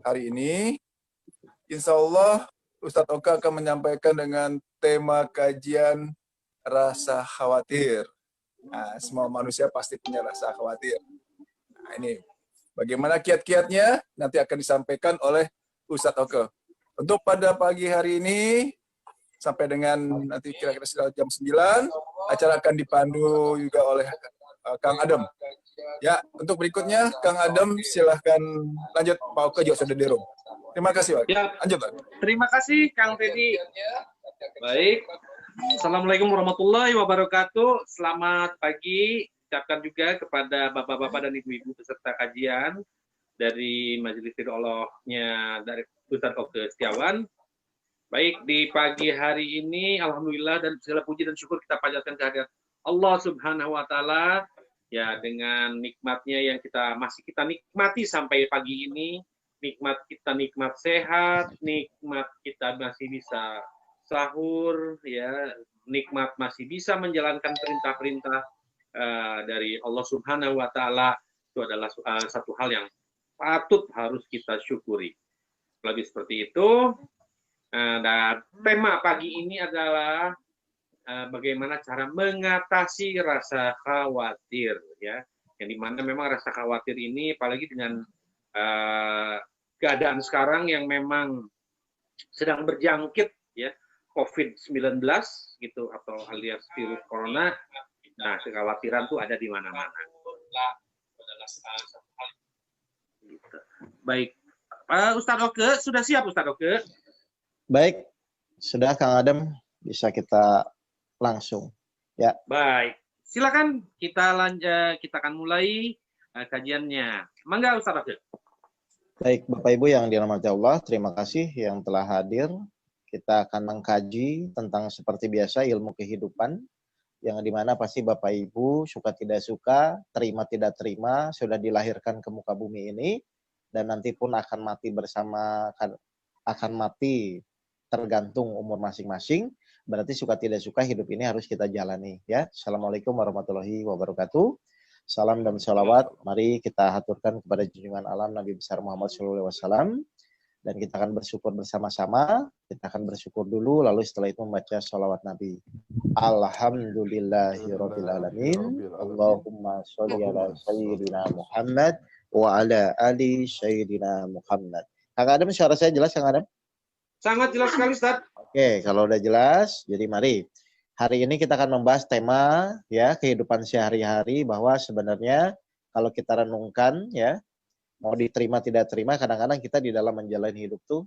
hari ini, insya Allah Ustadz Oka akan menyampaikan dengan tema kajian rasa khawatir. Nah, semua manusia pasti punya rasa khawatir. Nah, ini bagaimana kiat-kiatnya nanti akan disampaikan oleh Ustadz Oka. Untuk pada pagi hari ini, sampai dengan nanti kira-kira sekitar jam 9, acara akan dipandu juga oleh Kang Adem. Ya, untuk berikutnya, Kang Adem, silahkan lanjut. Pak Oka juga sudah di room. Terima kasih, Pak. Ya, lanjut, Pak. Terima kasih, Kang Teddy. Baik. Assalamualaikum warahmatullahi wabarakatuh. Selamat pagi. Ucapkan juga kepada bapak-bapak dan ibu-ibu peserta kajian dari Majelis Ridhoallahnya dari Ustadz Oka Setiawan. Baik, di pagi hari ini, alhamdulillah dan segala puji dan syukur kita panjatkan kehadirat Allah Subhanahu wa Ta'ala, ya, dengan nikmatnya yang masih kita nikmati sampai pagi ini. Nikmat kita nikmat sehat, nikmat kita masih bisa sahur, ya, nikmat masih bisa menjalankan perintah-perintah dari Allah Subhanahu wa Ta'ala. Itu adalah satu hal yang patut harus kita syukuri. Lagi seperti itu. Dan tema pagi ini adalah bagaimana cara mengatasi rasa khawatir, ya, yang dimana memang rasa khawatir ini, apalagi dengan keadaan sekarang yang memang sedang berjangkit, ya, COVID-19 gitu, atau alias virus corona. Nah, kekhawatiran tuh ada di mana-mana. Baik, Ustadz Oka, sudah siap Ustadz Oka? Baik, sudah Kang Adem, bisa kita langsung. Ya. Baik, silakan kita akan mulai kajiannya. Mangga Ustaz Oka. Baik, Bapak Ibu yang dirahmati Allah, terima kasih yang telah hadir. Kita akan mengkaji tentang seperti biasa ilmu kehidupan, yang dimana pasti Bapak Ibu suka tidak suka, terima tidak terima, sudah dilahirkan ke muka bumi ini, dan nanti pun akan mati bersama, akan mati tergantung umur masing-masing. Berarti suka tidak suka hidup ini harus kita jalani, ya. Assalamualaikum warahmatullahi wabarakatuh. Salam dan salawat mari kita haturkan kepada junjungan alam Nabi besar Muhammad SAW, dan kita akan bersyukur bersama-sama. Kita akan bersyukur dulu, lalu setelah itu membaca salawat Nabi. Alhamdulillahirabbil alamin. Allahumma sholli ala sayyidina Muhammad wa ala ali sayyidina Muhammad. Kang Adem, suara saya jelas, Kang Adem? Sangat jelas sekali, Ustaz. Oke, kalau udah jelas, jadi mari. Hari ini kita akan membahas tema, ya, kehidupan sehari-hari, bahwa sebenarnya kalau kita renungkan, ya, mau diterima tidak terima, kadang-kadang kita di dalam menjalani hidup tuh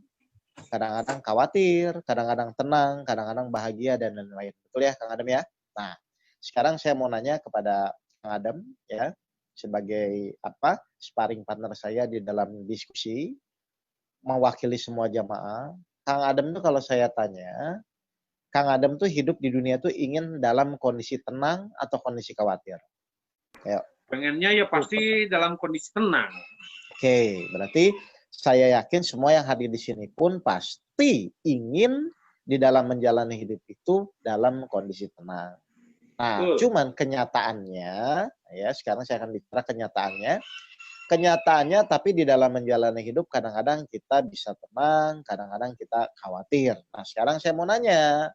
kadang-kadang khawatir, kadang-kadang tenang, kadang-kadang bahagia, dan lain-lain. Betul ya, Kang Adem ya? Nah, sekarang saya mau nanya kepada Kang Adem, ya, sebagai sparring partner saya di dalam diskusi, mewakili semua jamaah. Kang Adem tuh kalau saya tanya, Kang Adem tuh hidup di dunia tuh ingin dalam kondisi tenang atau kondisi khawatir? Ayo. Pengennya ya pasti dalam kondisi tenang. Oke, berarti saya yakin semua yang hadir di sini pun pasti ingin di dalam menjalani hidup itu dalam kondisi tenang. Nah, cuman kenyataannya, ya, sekarang saya akan bicara kenyataannya. Kenyataannya, tapi di dalam menjalani hidup kadang-kadang kita bisa tenang, kadang-kadang kita khawatir. Nah, sekarang saya mau nanya,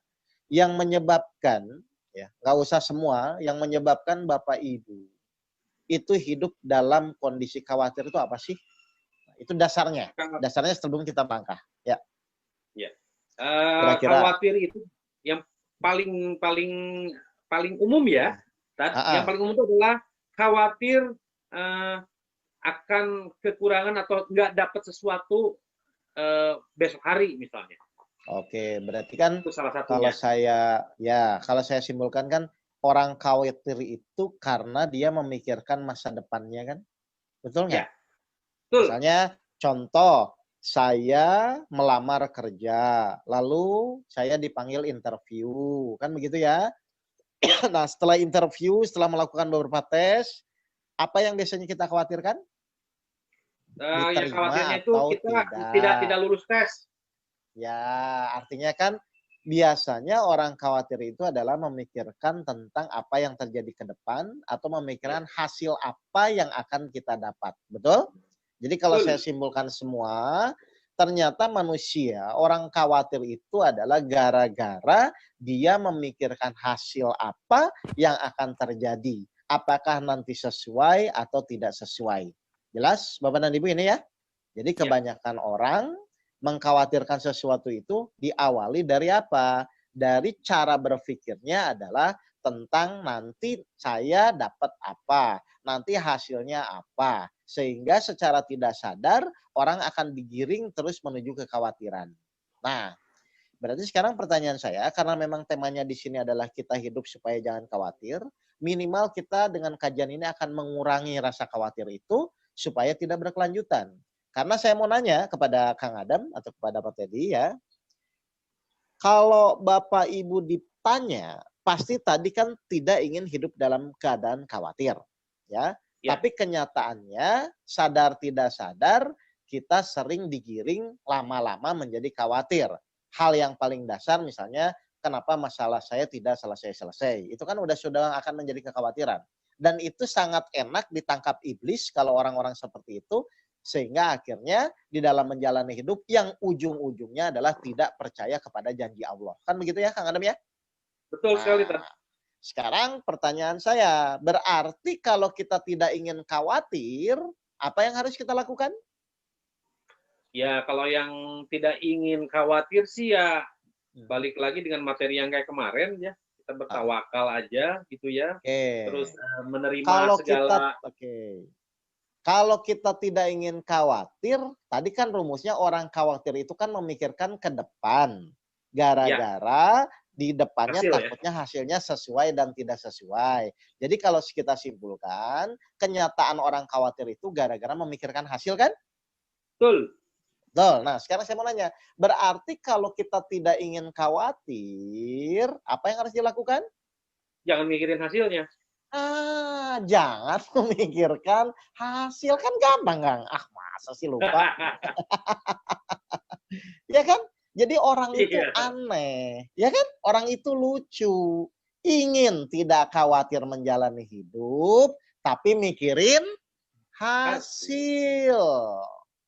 yang menyebabkan, ya, nggak usah semua, yang menyebabkan Bapak Ibu itu hidup dalam kondisi khawatir itu apa sih? Nah, itu dasarnya. Dasarnya sebelum kita melangkah. Ya. Ya. Khawatir itu yang paling umum, ya. Yang paling umum itu adalah khawatir akan kekurangan atau nggak dapat sesuatu besok hari misalnya. Oke, berarti kan itu salah satunya. Kalau saya simpulkan kan, orang khawatir itu karena dia memikirkan masa depannya kan, betul nggak? Ya, betul. Misalnya contoh, saya melamar kerja, lalu saya dipanggil interview, kan begitu ya? Nah, setelah interview, setelah melakukan beberapa tes, apa yang biasanya kita khawatirkan? Ya, khawatirnya itu kita tidak lulus tes. Ya, artinya kan biasanya orang khawatir itu adalah memikirkan tentang apa yang terjadi ke depan atau memikirkan hasil apa yang akan kita dapat. Betul? Jadi kalau Betul. saya simpulkan semua, ternyata manusia, orang khawatir itu adalah gara-gara dia memikirkan hasil apa yang akan terjadi. Apakah nanti sesuai atau tidak sesuai. Jelas Bapak dan Ibu ini ya? Jadi Ya. kebanyakan orang mengkhawatirkan sesuatu itu diawali dari apa? Dari cara berpikirnya adalah tentang nanti saya dapat apa, nanti hasilnya apa. Sehingga secara tidak sadar orang akan digiring terus menuju kekhawatiran. Nah, berarti sekarang pertanyaan saya, karena memang temanya di sini adalah kita hidup supaya jangan khawatir, minimal kita dengan kajian ini akan mengurangi rasa khawatir itu supaya tidak berkelanjutan. Karena saya mau nanya kepada Kang Adam atau kepada Pak Teddy ya, kalau Bapak Ibu ditanya, pasti tadi kan tidak ingin hidup dalam keadaan khawatir, ya. Ya. Tapi kenyataannya sadar tidak sadar kita sering digiring lama-lama menjadi khawatir. Hal yang paling dasar misalnya kenapa masalah saya tidak selesai-selesai. Itu kan sudah akan menjadi kekhawatiran. Dan itu sangat enak ditangkap iblis kalau orang-orang seperti itu, sehingga akhirnya di dalam menjalani hidup yang ujung-ujungnya adalah tidak percaya kepada janji Allah. Kan begitu ya Kang Adam ya? Betul sekali, Tan. Sekarang pertanyaan saya, berarti kalau kita tidak ingin khawatir, apa yang harus kita lakukan? Ya, kalau yang tidak ingin khawatir sih ya balik lagi dengan materi yang kayak kemarin ya. Kita bertawakal aja gitu ya. Oke. Terus menerima Kalau segala. Kalau kita tidak ingin khawatir, tadi kan rumusnya orang khawatir itu kan memikirkan ke depan. Gara-gara di depannya Hasil, takutnya hasilnya sesuai dan tidak sesuai. Jadi kalau kita simpulkan, kenyataan orang khawatir itu gara-gara memikirkan hasil kan? Betul. Betul. Nah, sekarang saya mau nanya, berarti kalau kita tidak ingin khawatir, apa yang harus dilakukan? Jangan mikirin hasilnya. Jangan memikirkan hasil, kan gampang, Kang. Masa sih lupa? Ya kan? Jadi orang itu aneh, ya kan? Orang itu lucu. Ingin tidak khawatir menjalani hidup, tapi mikirin hasil.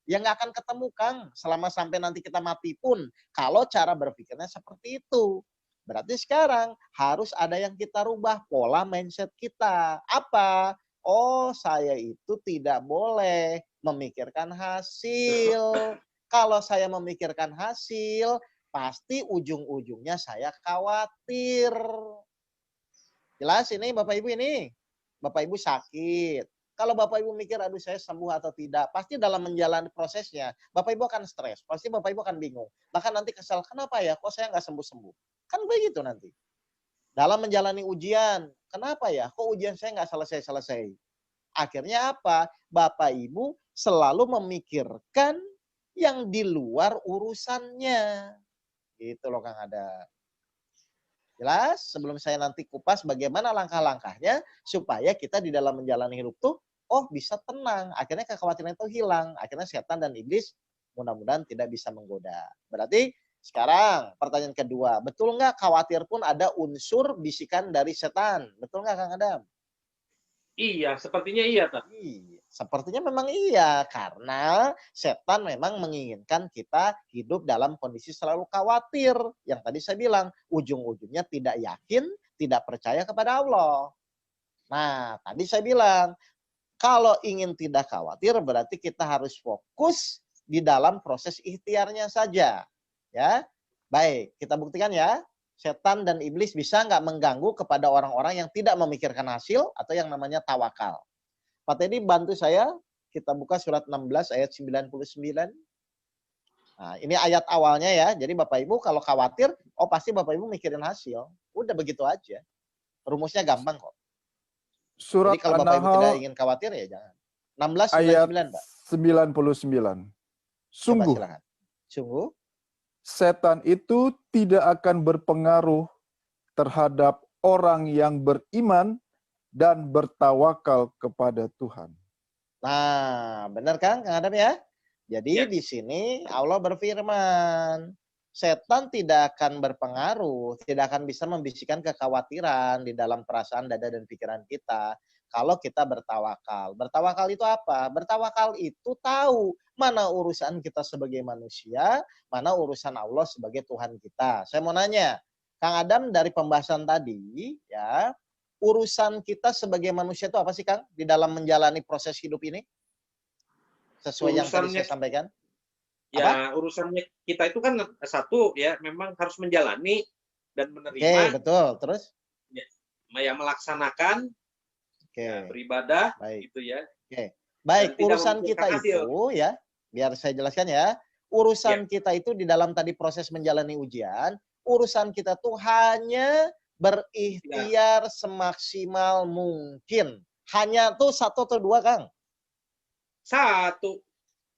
Ya nggak akan ketemu, Kang, selama sampai nanti kita mati pun. Kalau cara berpikirnya seperti itu. Berarti sekarang harus ada yang kita rubah pola mindset kita. Apa? Oh, saya itu tidak boleh memikirkan hasil. Kalau saya memikirkan hasil, pasti ujung-ujungnya saya khawatir. Jelas ini Bapak Ibu ini? Bapak Ibu sakit. Kalau Bapak Ibu mikir, aduh saya sembuh atau tidak, pasti dalam menjalani prosesnya, Bapak Ibu akan stres, pasti Bapak Ibu akan bingung. Bahkan nanti kesal, kenapa ya, kok saya nggak sembuh-sembuh? Kan begitu nanti. Dalam menjalani ujian, kenapa ya, kok ujian saya nggak selesai-selesai? Akhirnya apa? Bapak Ibu selalu memikirkan yang di luar urusannya. Gitu loh Kang Ada. Jelas? Sebelum saya nanti kupas bagaimana langkah-langkahnya supaya kita di dalam menjalani hidup tuh bisa tenang. Akhirnya kekhawatiran itu hilang. Akhirnya setan dan iblis mudah-mudahan tidak bisa menggoda. Berarti sekarang pertanyaan kedua, betul nggak khawatir pun ada unsur bisikan dari setan? Betul nggak Kang Adam? Iya, sepertinya iya, Tan. Iya, sepertinya memang iya, karena setan memang menginginkan kita hidup dalam kondisi selalu khawatir. Yang tadi saya bilang, ujung-ujungnya tidak yakin, tidak percaya kepada Allah. Nah, tadi saya bilang, kalau ingin tidak khawatir, berarti kita harus fokus di dalam proses ikhtiarnya saja. Ya, baik, kita buktikan ya. Setan dan iblis bisa nggak mengganggu kepada orang-orang yang tidak memikirkan hasil atau yang namanya tawakal. Pak Teddy bantu saya, kita buka surat 16 ayat 99. Nah, ini ayat awalnya ya. Jadi Bapak Ibu kalau khawatir, pasti Bapak Ibu mikirin hasil. Udah begitu aja. Rumusnya gampang kok. Surat Jadi kalau Bapak Ibu tidak An-Nahl ingin khawatir ya jangan. 16 ayat 99, Pak. 99. Sungguh, Coba silakan. Sungguh setan itu tidak akan berpengaruh terhadap orang yang beriman dan bertawakal kepada Tuhan. Nah, benar kan Kang Adam ya? Jadi di sini Allah berfirman, setan tidak akan berpengaruh, tidak akan bisa membisikkan kekhawatiran di dalam perasaan dada dan pikiran kita. kalau kita bertawakal. Bertawakal itu apa? Bertawakal itu tahu mana urusan kita sebagai manusia, mana urusan Allah sebagai Tuhan kita. Saya mau nanya, Kang Adam, dari pembahasan tadi, ya, urusan kita sebagai manusia itu apa sih, Kang, di dalam menjalani proses hidup ini? Sesuai yang tadi saya sampaikan. Ya, urusannya kita itu kan satu, ya, memang harus menjalani dan menerima. Oke, betul. Terus? Ya, melaksanakan, ya, beribadah, gitu ya. Oke. Baik, urusan kita itu, ya, biar saya jelaskan ya, urusan kita itu di dalam tadi proses menjalani ujian, urusan kita tuh hanya berikhtiar semaksimal mungkin. Hanya tuh satu atau dua, Kang? Satu.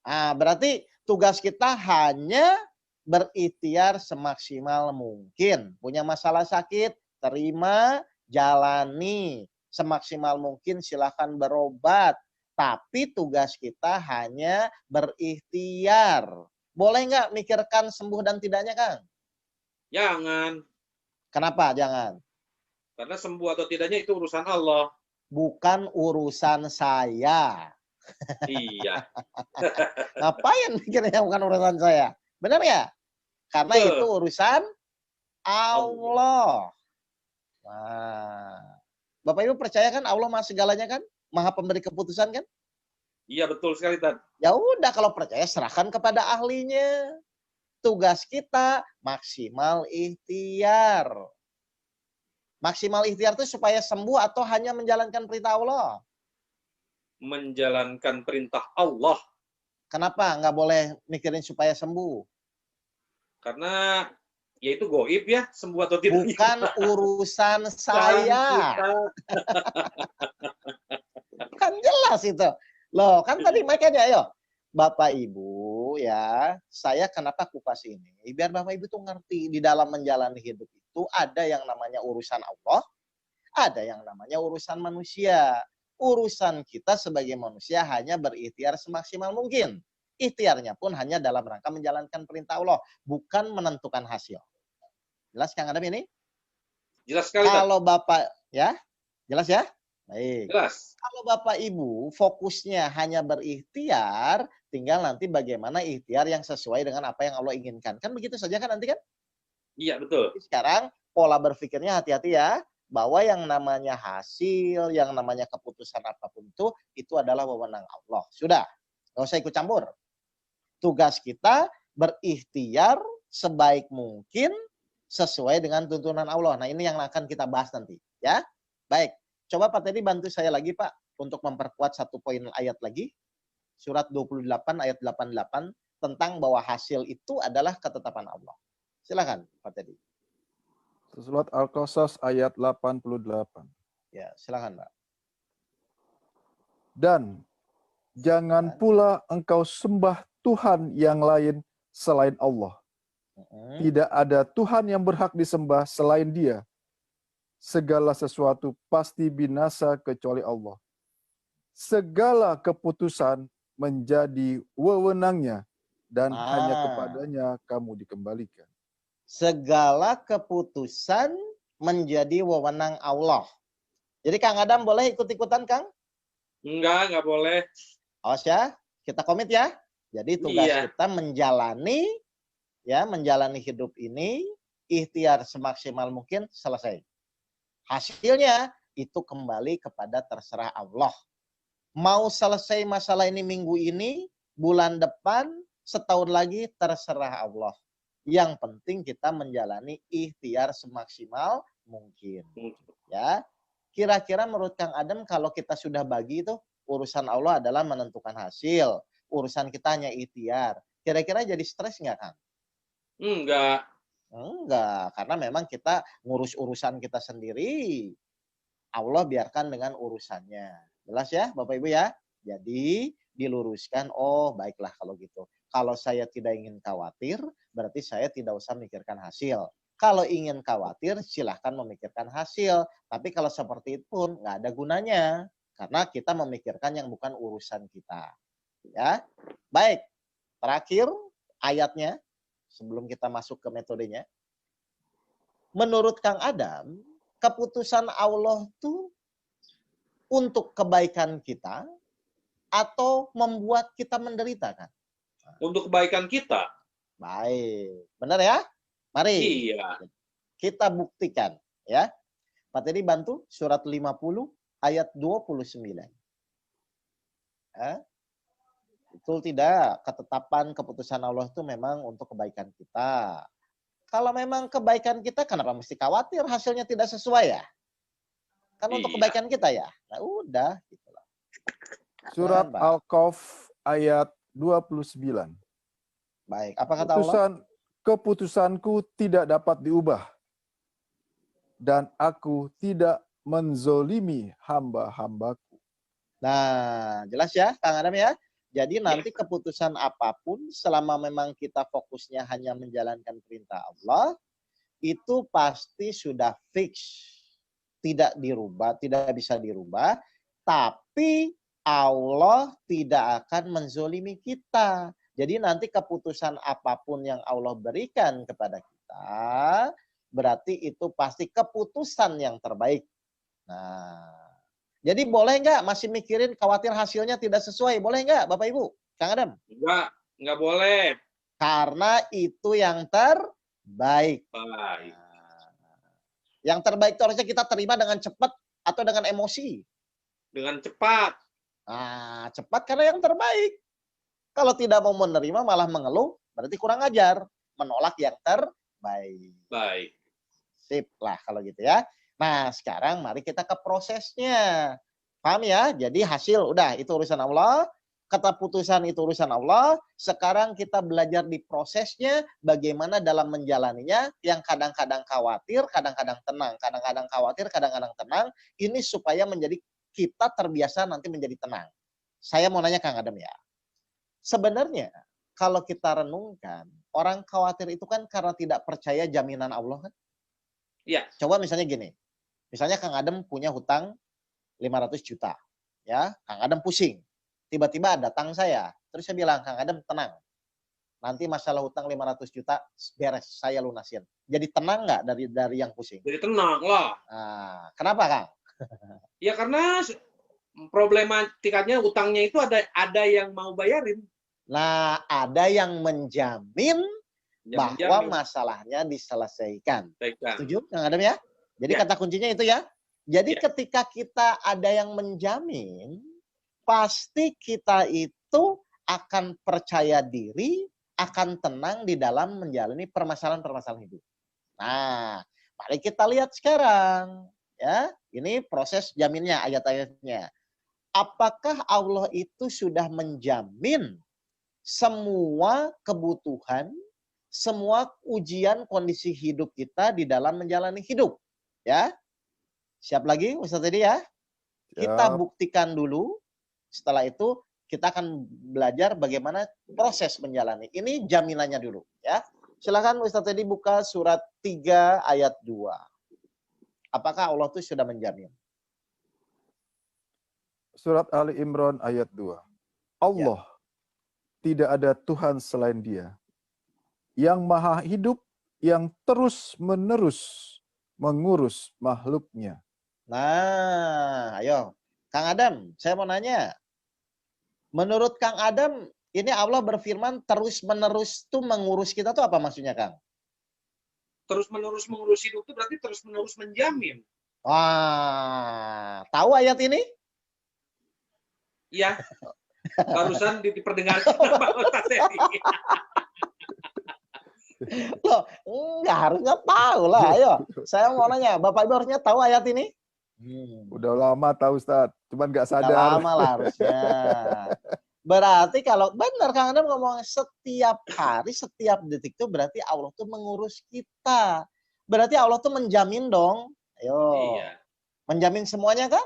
Nah, berarti tugas kita hanya berikhtiar semaksimal mungkin. Punya masalah sakit, terima, jalani. Semaksimal mungkin silahkan berobat. Tapi tugas kita hanya berikhtiar. Boleh nggak mikirkan sembuh dan tidaknya, Kang? Jangan. Kenapa jangan? Karena sembuh atau tidaknya itu urusan Allah. Bukan urusan saya. Iya. Ngapain mikirnya bukan urusan saya? Benar ya? Karena itu urusan Allah. Nah, Bapak Ibu percaya kan Allah Maha segalanya kan? Maha pemberi keputusan kan? Iya, betul sekali, Tan. Ya udah, kalau percaya serahkan kepada ahlinya. Tugas kita maksimal ikhtiar. Maksimal ikhtiar itu supaya sembuh atau hanya menjalankan perintah Allah? Menjalankan perintah Allah. Kenapa nggak boleh mikirin supaya sembuh? Karena ya itu goib ya, sembuh atau tidak. Bukan urusan saya. Kan jelas itu. Loh, kan tadi makanya ayo. Bapak Ibu ya, saya kenapa kupas ini? Biar Bapak Ibu tuh ngerti di dalam menjalani hidup itu ada yang namanya urusan Allah, ada yang namanya urusan manusia. Urusan kita sebagai manusia hanya berikhtiar semaksimal mungkin. Ikhtiarnya pun hanya dalam rangka menjalankan perintah Allah, bukan menentukan hasil. Jelas Kang Adam ini? Jelas sekali. Kalau Bapak, ya, jelas ya? Baik. Jelas. Kalau Bapak Ibu fokusnya hanya berikhtiar, tinggal nanti bagaimana ikhtiar yang sesuai dengan apa yang Allah inginkan. Kan begitu saja kan nanti kan? Iya, betul. Sekarang pola berpikirnya hati-hati ya. Bahwa yang namanya hasil, yang namanya keputusan apapun itu adalah wewenang Allah. Sudah, nggak usah ikut campur. Tugas kita berikhtiar sebaik mungkin sesuai dengan tuntunan Allah. Nah, ini yang akan kita bahas nanti, ya. Baik, coba Pak Teddy bantu saya lagi, Pak, untuk memperkuat satu poin ayat lagi. Surat 28 ayat 88 tentang bahwa hasil itu adalah ketetapan Allah. Silakan, Pak Teddy. Surat Al-Qasas ayat 88. Ya, silakan, Pak. Dan jangan pula engkau sembah Tuhan yang lain selain Allah. Tidak ada Tuhan yang berhak disembah selain Dia. Segala sesuatu pasti binasa kecuali Allah. Segala keputusan menjadi wewenangnya dan hanya kepadanya kamu dikembalikan. Segala keputusan menjadi wewenang Allah. Jadi Kang Adam boleh ikut-ikutan, Kang? Enggak boleh. Awas ya, kita komit ya. Jadi tugas kita menjalani hidup ini, ikhtiar semaksimal mungkin, selesai. Hasilnya itu kembali kepada terserah Allah. Mau selesai masalah ini minggu ini, bulan depan, setahun lagi, terserah Allah. Yang penting kita menjalani ikhtiar semaksimal mungkin. Ya, kira-kira menurut Kang Adam kalau kita sudah bagi itu urusan Allah adalah menentukan hasil, urusan kita hanya ikhtiar. Kira-kira jadi stres nggak, Kang? Enggak, karena memang kita ngurus urusan kita sendiri. Allah biarkan dengan urusannya. Jelas ya, Bapak Ibu ya? Jadi diluruskan, oh baiklah kalau gitu. Kalau saya tidak ingin khawatir, berarti saya tidak usah memikirkan hasil. Kalau ingin khawatir, silahkan memikirkan hasil. Tapi kalau seperti itu pun nggak ada gunanya. Karena kita memikirkan yang bukan urusan kita. Ya, baik. Terakhir ayatnya, sebelum kita masuk ke metodenya. Menurut Kang Adam, keputusan Allah itu untuk kebaikan kita atau membuat kita menderita kan? Untuk kebaikan kita. Baik, benar ya? Mari Iya. kita buktikan ya. Pak Teddy bantu surat 50 ayat 29. Betul tidak? Ketetapan keputusan Allah itu memang untuk kebaikan kita. Kalau memang kebaikan kita, kenapa mesti khawatir hasilnya tidak sesuai ya? Kan untuk Iya. kebaikan kita ya. Nah udah. Gitulah. Surat Pak. Al-Kahf ayat 29. Baik, apa kata Allah? Keputusanku tidak dapat diubah, dan aku tidak menzolimi hamba-hambaku. Nah, jelas ya, Kang Adam ya. Jadi nanti keputusan apapun, selama memang kita fokusnya hanya menjalankan perintah Allah, itu pasti sudah fix. Tidak dirubah, tidak bisa dirubah. Tapi Allah tidak akan menzolimi kita. Jadi nanti keputusan apapun yang Allah berikan kepada kita, berarti itu pasti keputusan yang terbaik. Nah, jadi boleh nggak masih mikirin khawatir hasilnya tidak sesuai? Boleh nggak Bapak Ibu? Kang Adam? Nggak boleh. Karena itu yang terbaik. Baik. Yang terbaik itu harusnya kita terima dengan cepat atau dengan emosi? Dengan cepat. Nah, cepat karena yang terbaik. Kalau tidak mau menerima malah mengeluh, berarti kurang ajar. Menolak yang terbaik. Baik. Sip lah kalau gitu ya. Nah, sekarang mari kita ke prosesnya. Paham ya? Jadi hasil udah itu urusan Allah, keputusan itu urusan Allah. Sekarang kita belajar di prosesnya bagaimana dalam menjalaninya yang kadang-kadang khawatir, kadang-kadang tenang, kadang-kadang khawatir, kadang-kadang tenang. Ini supaya menjadi kita terbiasa nanti menjadi tenang. Saya mau nanya Kang Adam ya. Sebenarnya kalau kita renungkan, orang khawatir itu kan karena tidak percaya jaminan Allah kan? Iya. Coba misalnya gini. Misalnya Kang Adam punya hutang 500 juta. Ya, Kang Adam pusing. Tiba-tiba datang saya. Terus saya bilang, Kang Adam tenang. Nanti masalah hutang 500 juta beres, saya lunasin. Jadi tenang nggak dari yang pusing? Jadi tenang lah. Nah, kenapa Kang? Ya karena problematikanya utangnya itu ada yang mau bayarin. Nah, ada yang menjamin bahwa Menjamin. masalahnya diselesaikan. Baiklah. Setuju Kang Adam ya? Jadi Ya. kata kuncinya itu ya. Jadi Ya. ketika kita ada yang menjamin, pasti kita itu akan percaya diri, akan tenang di dalam menjalani permasalahan-permasalahan hidup. Nah, mari kita lihat sekarang. Ya, ini proses jaminnya, ayat-ayatnya. Apakah Allah itu sudah menjamin semua kebutuhan, semua ujian kondisi hidup kita di dalam menjalani hidup? Ya, siap lagi Ustaz tadi ya? Kita buktikan dulu. Setelah itu kita akan belajar bagaimana proses menjalani. Ini jaminannya dulu ya. Silakan Ustaz tadi buka surat 3 ayat 2. Apakah Allah itu sudah menjamin? Surat Ali Imran ayat 2. Allah tidak ada Tuhan selain Dia, yang maha hidup, yang terus-menerus mengurus makhluknya. Nah, ayo. Kang Adam, saya mau nanya. Menurut Kang Adam, ini Allah berfirman terus-menerus tuh mengurus kita tuh apa maksudnya, Kang? Terus-menerus mengurus hidup itu berarti terus-menerus menjamin. Wah, tahu ayat ini? Iya. Barusan diperdengarkan sama Ustaz Teddy. Loh, enggak harusnya tahu lah. Ayo, saya mau nanya, Bapak Ibu harusnya tahu ayat ini? Udah lama tahu Ustaz, cuman nggak Udah sadar. lama lah harusnya. Berarti kalau benar Kang Adam ngomong setiap hari, setiap detik itu berarti Allah tuh mengurus kita. Berarti Allah tuh menjamin dong. Ayo. Iya. Menjamin semuanya kan?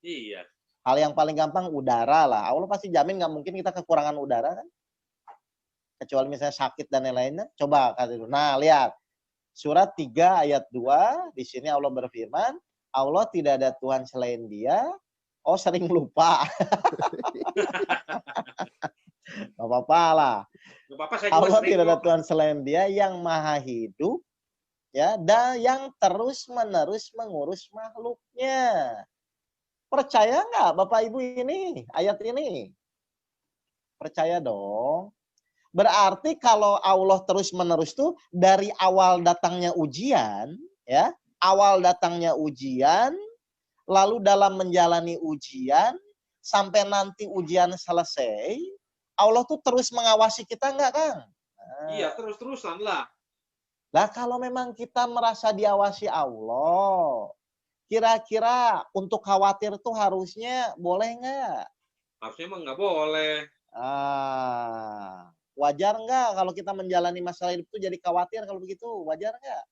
Iya. Hal yang paling gampang udara lah. Allah pasti jamin nggak mungkin kita kekurangan udara kan? Kecuali misalnya sakit dan lain-lainnya. Coba kata dulu. Nah, lihat. Surat 3 ayat 2. Di sini Allah berfirman, Allah tidak ada Tuhan selain Dia. Oh, sering lupa. Gak apa-apa lah. Gak apa-apa, saya juga Allah sering tidak ada kok. Tuhan selain Dia yang maha hidup, ya, dan yang terus-menerus mengurus makhluknya. Percaya nggak Bapak Ibu ini, ayat ini? Percaya dong. Berarti kalau Allah terus-menerus tuh dari awal datangnya ujian, ya, awal datangnya ujian, lalu dalam menjalani ujian, sampai nanti ujian selesai, Allah tuh terus mengawasi kita nggak, Kang? Iya, terus-terusan lah. Lah kalau memang kita merasa diawasi Allah, kira-kira untuk khawatir tuh harusnya boleh nggak? Harusnya emang nggak boleh. Wajar nggak kalau kita menjalani masalah hidup itu jadi khawatir kalau begitu? Wajar nggak?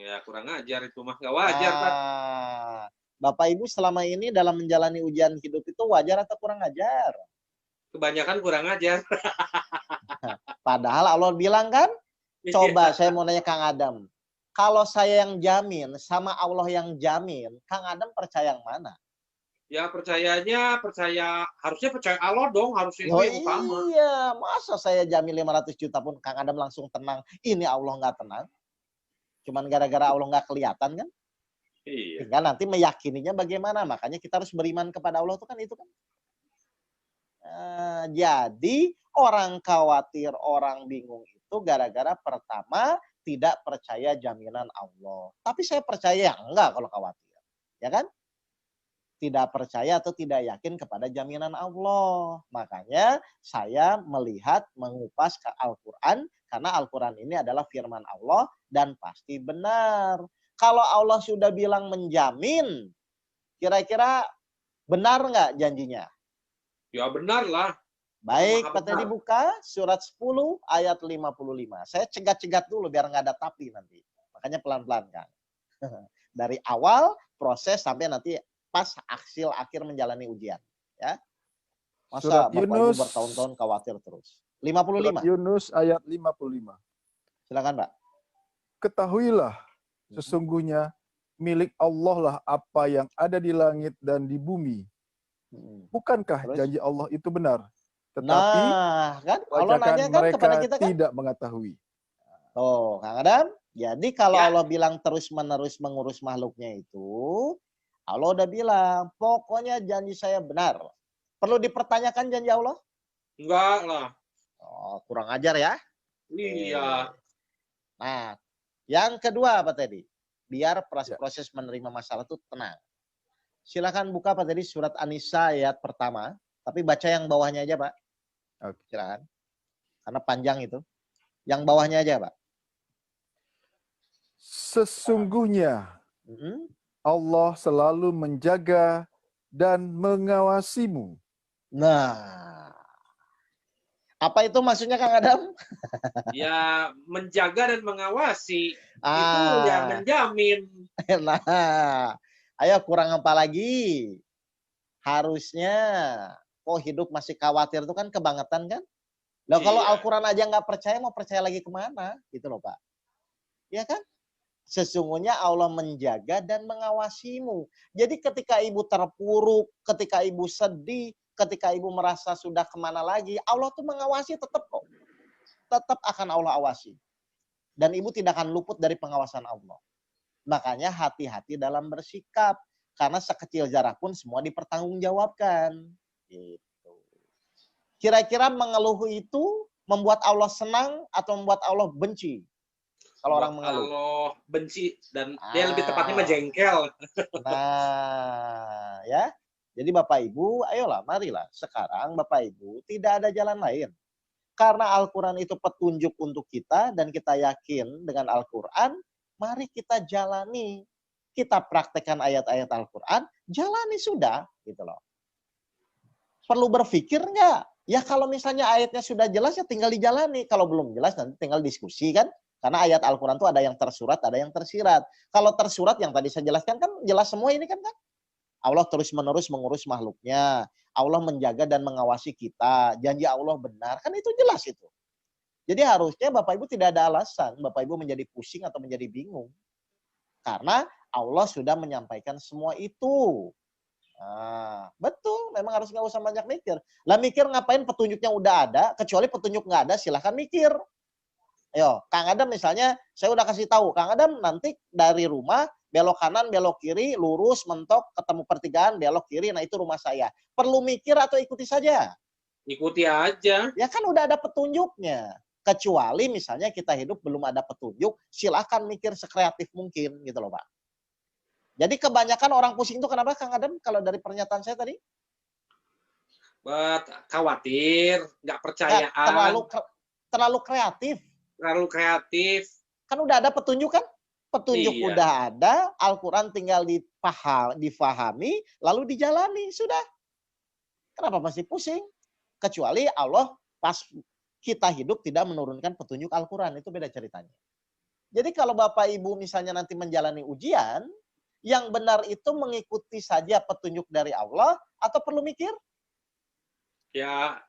Ya kurang ajar itu mah, nggak wajar, Pak. Bapak Ibu selama ini dalam menjalani ujian hidup itu wajar atau kurang ajar? Kebanyakan kurang ajar. Padahal Allah bilang kan, coba saya mau nanya Kang Adam, kalau saya yang jamin sama Allah yang jamin, Kang Adam percaya yang mana? Ya harusnya percaya Allah dong, harusnya itu Oh yang utama. iya, masa saya jamin 500 juta pun Kang Adam langsung tenang, ini Allah nggak tenang? Cuman gara-gara Allah nggak kelihatan kan? Iya. Tinggal nanti meyakininya bagaimana, makanya kita harus beriman kepada Allah itu kan itu kan. Jadi orang khawatir, orang bingung itu gara-gara pertama tidak percaya jaminan Allah. Tapi saya percaya enggak kalau khawatir. Ya kan? Tidak percaya atau tidak yakin kepada jaminan Allah. Makanya saya melihat, mengupas ke Al-Quran, karena Al-Quran ini adalah firman Allah dan pasti benar. Kalau Allah sudah bilang menjamin, kira-kira benar nggak janjinya? Ya benar lah. Baik, Pak Teddy buka surat 10 ayat 55. Saya cegat-cegat dulu biar nggak ada tapi nanti. Makanya pelan-pelan kan. Dari awal proses sampai nanti pas akhir menjalani ujian. Ya. Masa Surat Bapak Yunus, Ibu bertahun-tahun khawatir terus. Surat 55. Yunus ayat 55. Silakan, Pak. Ketahuilah sesungguhnya milik Allah lah apa yang ada di langit dan di bumi. Bukankah Terus? janji Allah itu benar? Tetapi kan Allah nanya kan mereka kepada kita kan? tidak mengetahui. Tuh, Kang Adam. Jadi kalau Ya. Allah bilang terus-menerus mengurus makhluknya itu, Allah udah bilang, pokoknya janji saya benar. Perlu dipertanyakan janji Allah? Enggak lah. Oh, kurang ajar ya. Iya. Nah, yang kedua apa tadi? Biar proses menerima masalah itu tenang. Silakan buka Pak tadi surat An-Nisa ayat pertama, tapi baca yang bawahnya aja, Pak. Oke. Silakan. Karena panjang itu. Yang bawahnya aja, Pak. Sesungguhnya Allah selalu menjaga dan mengawasimu. Nah, apa itu maksudnya Kang Adam? Ya menjaga dan mengawasi. Itu yang menjamin. Nah, ayo kurang apa lagi? Harusnya kok hidup masih khawatir itu kan kebangetan kan? Loh kalau Iya. Al-Quran aja nggak percaya, mau percaya lagi kemana? Gitu loh Pak. Ya kan? Sesungguhnya Allah menjaga dan mengawasimu. Jadi ketika ibu terpuruk, ketika ibu sedih, ketika ibu merasa sudah kemana lagi, Allah tuh mengawasi tetap kok. Tetap akan Allah awasi. Dan ibu tidak akan luput dari pengawasan Allah. Makanya hati-hati dalam bersikap. Karena sekecil jarak pun semua dipertanggungjawabkan. Gitu. Kira-kira mengeluh itu membuat Allah senang atau membuat Allah benci? Kalau orang mengeluh. Allah benci dan dia lebih tepatnya mah jengkel. Nah, ya. Jadi Bapak Ibu, ayolah, marilah. Sekarang Bapak Ibu, tidak ada jalan lain. Karena Al-Quran itu petunjuk untuk kita dan kita yakin dengan Al-Quran, mari kita jalani. Kita praktekkan ayat-ayat Al-Quran, jalani sudah. Gitu loh. Perlu berpikir nggak? Ya kalau misalnya ayatnya sudah jelas ya tinggal dijalani. Kalau belum jelas nanti tinggal diskusi kan. Karena ayat Al-Quran itu ada yang tersurat, ada yang tersirat. Kalau tersurat yang tadi saya jelaskan kan jelas semua ini kan. Allah terus-menerus mengurus makhluknya. Allah menjaga dan mengawasi kita. Janji Allah benar. Kan itu jelas itu. Jadi harusnya Bapak Ibu tidak ada alasan Bapak Ibu menjadi pusing atau menjadi bingung. Karena Allah sudah menyampaikan semua itu. Nah, betul, memang harus nggak usah banyak mikir. Lah mikir ngapain petunjuknya udah ada, kecuali petunjuk nggak ada silahkan mikir. Ayo, Kang Adam misalnya, saya udah kasih tahu, Kang Adam nanti dari rumah belok kanan, belok kiri, lurus, mentok, ketemu pertigaan, belok kiri, nah itu rumah saya. Perlu mikir atau ikuti saja? Ikuti aja. Ya kan udah ada petunjuknya. Kecuali misalnya kita hidup belum ada petunjuk, silahkan mikir sekreatif mungkin gitu loh Pak. Jadi kebanyakan orang pusing itu kenapa Kang Adam kalau dari pernyataan saya tadi? Khawatir, nggak Ya, percayaan, terlalu kreatif. terlalu kreatif. Kan udah ada petunjuk kan? Petunjuk Iya. udah ada, Al-Quran tinggal difahami, lalu dijalani, sudah. Kenapa masih pusing? Kecuali Allah pas kita hidup tidak menurunkan petunjuk Al-Quran, itu beda ceritanya. Jadi kalau Bapak Ibu misalnya nanti menjalani ujian, yang benar itu mengikuti saja petunjuk dari Allah atau perlu mikir? Ya,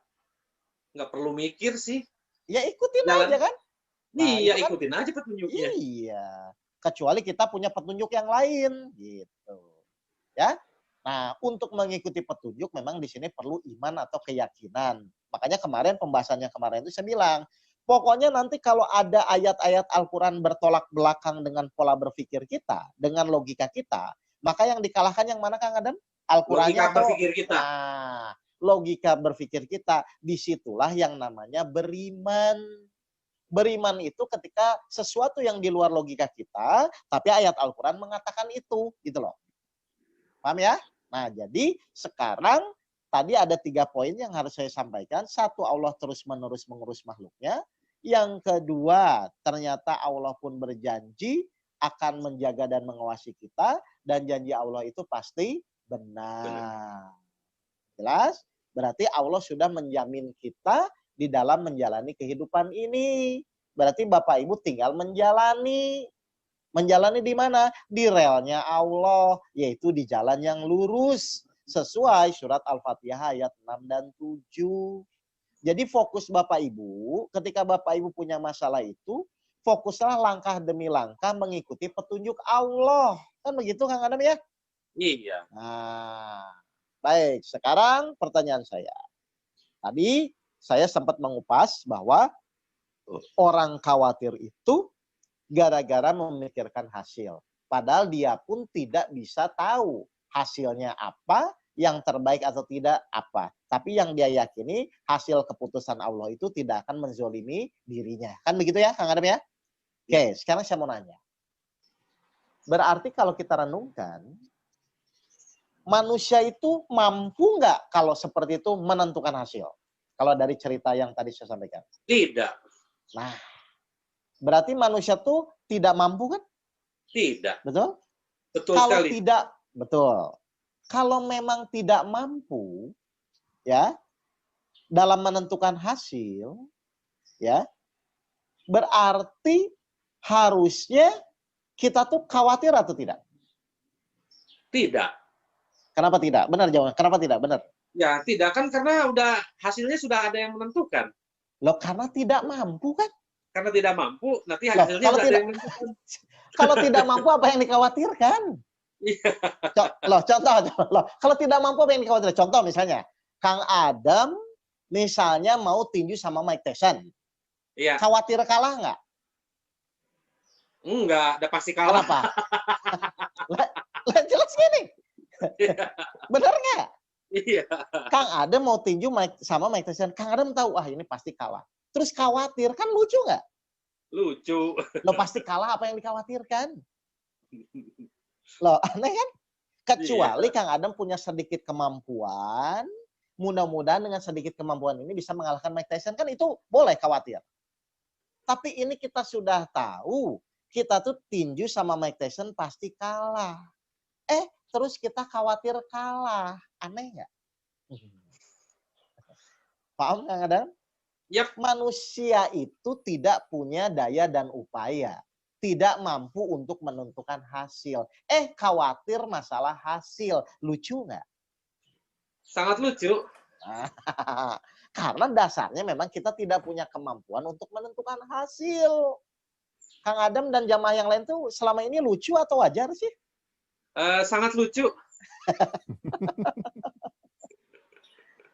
nggak perlu mikir sih. Ya ikutin Jalan. aja kan? Nah, Iya, itu kan? ikutin aja petunjuknya. Iya. Kecuali kita punya petunjuk yang lain, gitu. Ya. Nah, untuk mengikuti petunjuk memang di sini perlu iman atau keyakinan. Makanya kemarin pembahasannya kemarin itu saya bilang, pokoknya nanti kalau ada ayat-ayat Al-Quran bertolak belakang dengan pola berpikir kita, dengan logika kita, maka yang dikalahkan yang mana Kang Adam? Al-Qurannya Logika atau berpikir kita. Nah, logika berpikir kita, disitulah yang namanya beriman. Beriman itu ketika sesuatu yang di luar logika kita, tapi ayat Al-Quran mengatakan itu, gitu loh. Paham ya? Nah, jadi sekarang tadi ada 3 poin yang harus saya sampaikan. 1, Allah terus-menerus mengurus makhluknya. Yang kedua, ternyata Allah pun berjanji akan menjaga dan mengawasi kita. Dan janji Allah itu pasti benar. Jelas? Berarti Allah sudah menjamin kita di dalam menjalani kehidupan ini. Berarti Bapak Ibu tinggal menjalani. Menjalani di mana? Di relnya Allah, yaitu di jalan yang lurus. Sesuai surat Al-Fatihah ayat 6 dan 7. Jadi fokus Bapak Ibu, ketika Bapak Ibu punya masalah itu, fokuslah langkah demi langkah mengikuti petunjuk Allah. Kan begitu Kang Adam ya? Iya. Nah, baik. Sekarang pertanyaan saya. Tadi saya sempat mengupas bahwa orang khawatir itu gara-gara memikirkan hasil. Padahal dia pun tidak bisa tahu hasilnya apa, yang terbaik atau tidak apa. Tapi yang dia yakini hasil keputusan Allah itu tidak akan menzolimi dirinya. Kan begitu ya Kang Adam ya? Oke, sekarang saya mau nanya. Berarti kalau kita renungkan, manusia itu mampu nggak kalau seperti itu menentukan hasil? Kalau dari cerita yang tadi saya sampaikan. Tidak. Nah, berarti manusia tuh tidak mampu kan? Tidak. Betul? Betul Kalau sekali. tidak, betul. Kalau memang tidak mampu, ya, dalam menentukan hasil, ya, berarti harusnya kita tuh khawatir atau tidak? Tidak. Kenapa tidak? Benar jawabannya. Kenapa tidak? Benar. Ya, tidak kan karena udah hasilnya sudah ada yang menentukan. Loh, karena tidak mampu kan? Karena tidak mampu, nanti Loh, hasilnya kalau sudah ada tidak- yang menentukan. Kalau tidak mampu apa yang dikhawatirkan? Iya. Loh, contoh. Loh, kalau tidak mampu apa yang dikhawatirkan? Contoh misalnya, Kang Adam misalnya mau tinju sama Mike Tyson. Iya. Khawatir kalah nggak? Enggak, udah pasti kalah. Kenapa? Lah, jelas gini. Bener nggak? Iya. Kang Adam mau tinju sama Mike Tyson. Kang Adam tahu, ini pasti kalah. Terus khawatir, kan lucu nggak? Lucu. Lo pasti kalah apa yang dikhawatirkan? Loh, aneh kan? Kecuali Kang Adam punya sedikit kemampuan, mudah-mudahan dengan sedikit kemampuan ini bisa mengalahkan Mike Tyson, kan itu boleh khawatir. Tapi ini kita sudah tahu, kita tuh tinju sama Mike Tyson pasti kalah. Terus kita khawatir kalah. Aneh nggak? Paham Kang Adam? Yap. Manusia itu tidak punya daya dan upaya. Tidak mampu untuk menentukan hasil. Khawatir masalah hasil. Lucu nggak? Sangat lucu. Karena dasarnya memang kita tidak punya kemampuan untuk menentukan hasil. Kang Adam dan jamaah yang lain tuh selama ini lucu atau wajar sih? Sangat lucu.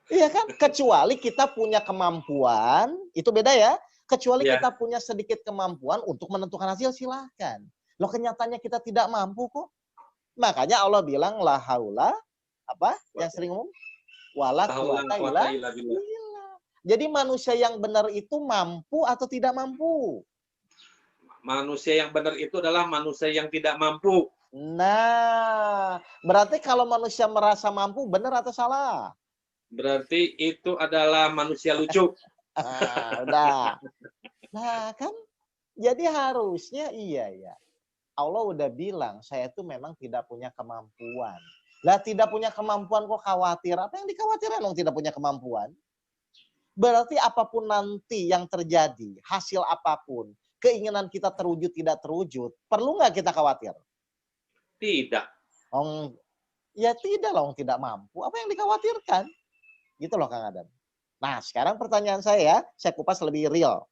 Iya kan? Kecuali kita punya kemampuan, itu beda ya. Kecuali Iya. kita punya sedikit kemampuan untuk menentukan hasil, silahkan. Loh kenyataannya kita tidak mampu kok. Makanya Allah bilang la haula apa yang sering ngomong wala quwata illa billah. Jadi manusia yang benar itu mampu atau tidak mampu? Manusia yang benar itu adalah manusia yang tidak mampu. Nah, berarti kalau manusia merasa mampu benar atau salah? Berarti itu adalah manusia lucu. Udah. Nah, kan jadi harusnya iya ya. Allah udah bilang, saya tuh memang tidak punya kemampuan. Lah tidak punya kemampuan kok khawatir? Apa yang dikhawatirkan dong tidak punya kemampuan? Berarti apapun nanti yang terjadi, hasil apapun, keinginan kita terwujud tidak terwujud, perlu nggak kita khawatir? Tidak. Ya tidak loh, tidak mampu. Apa yang dikhawatirkan? Gitu loh Kang Adam. Nah sekarang pertanyaan saya kupas lebih real.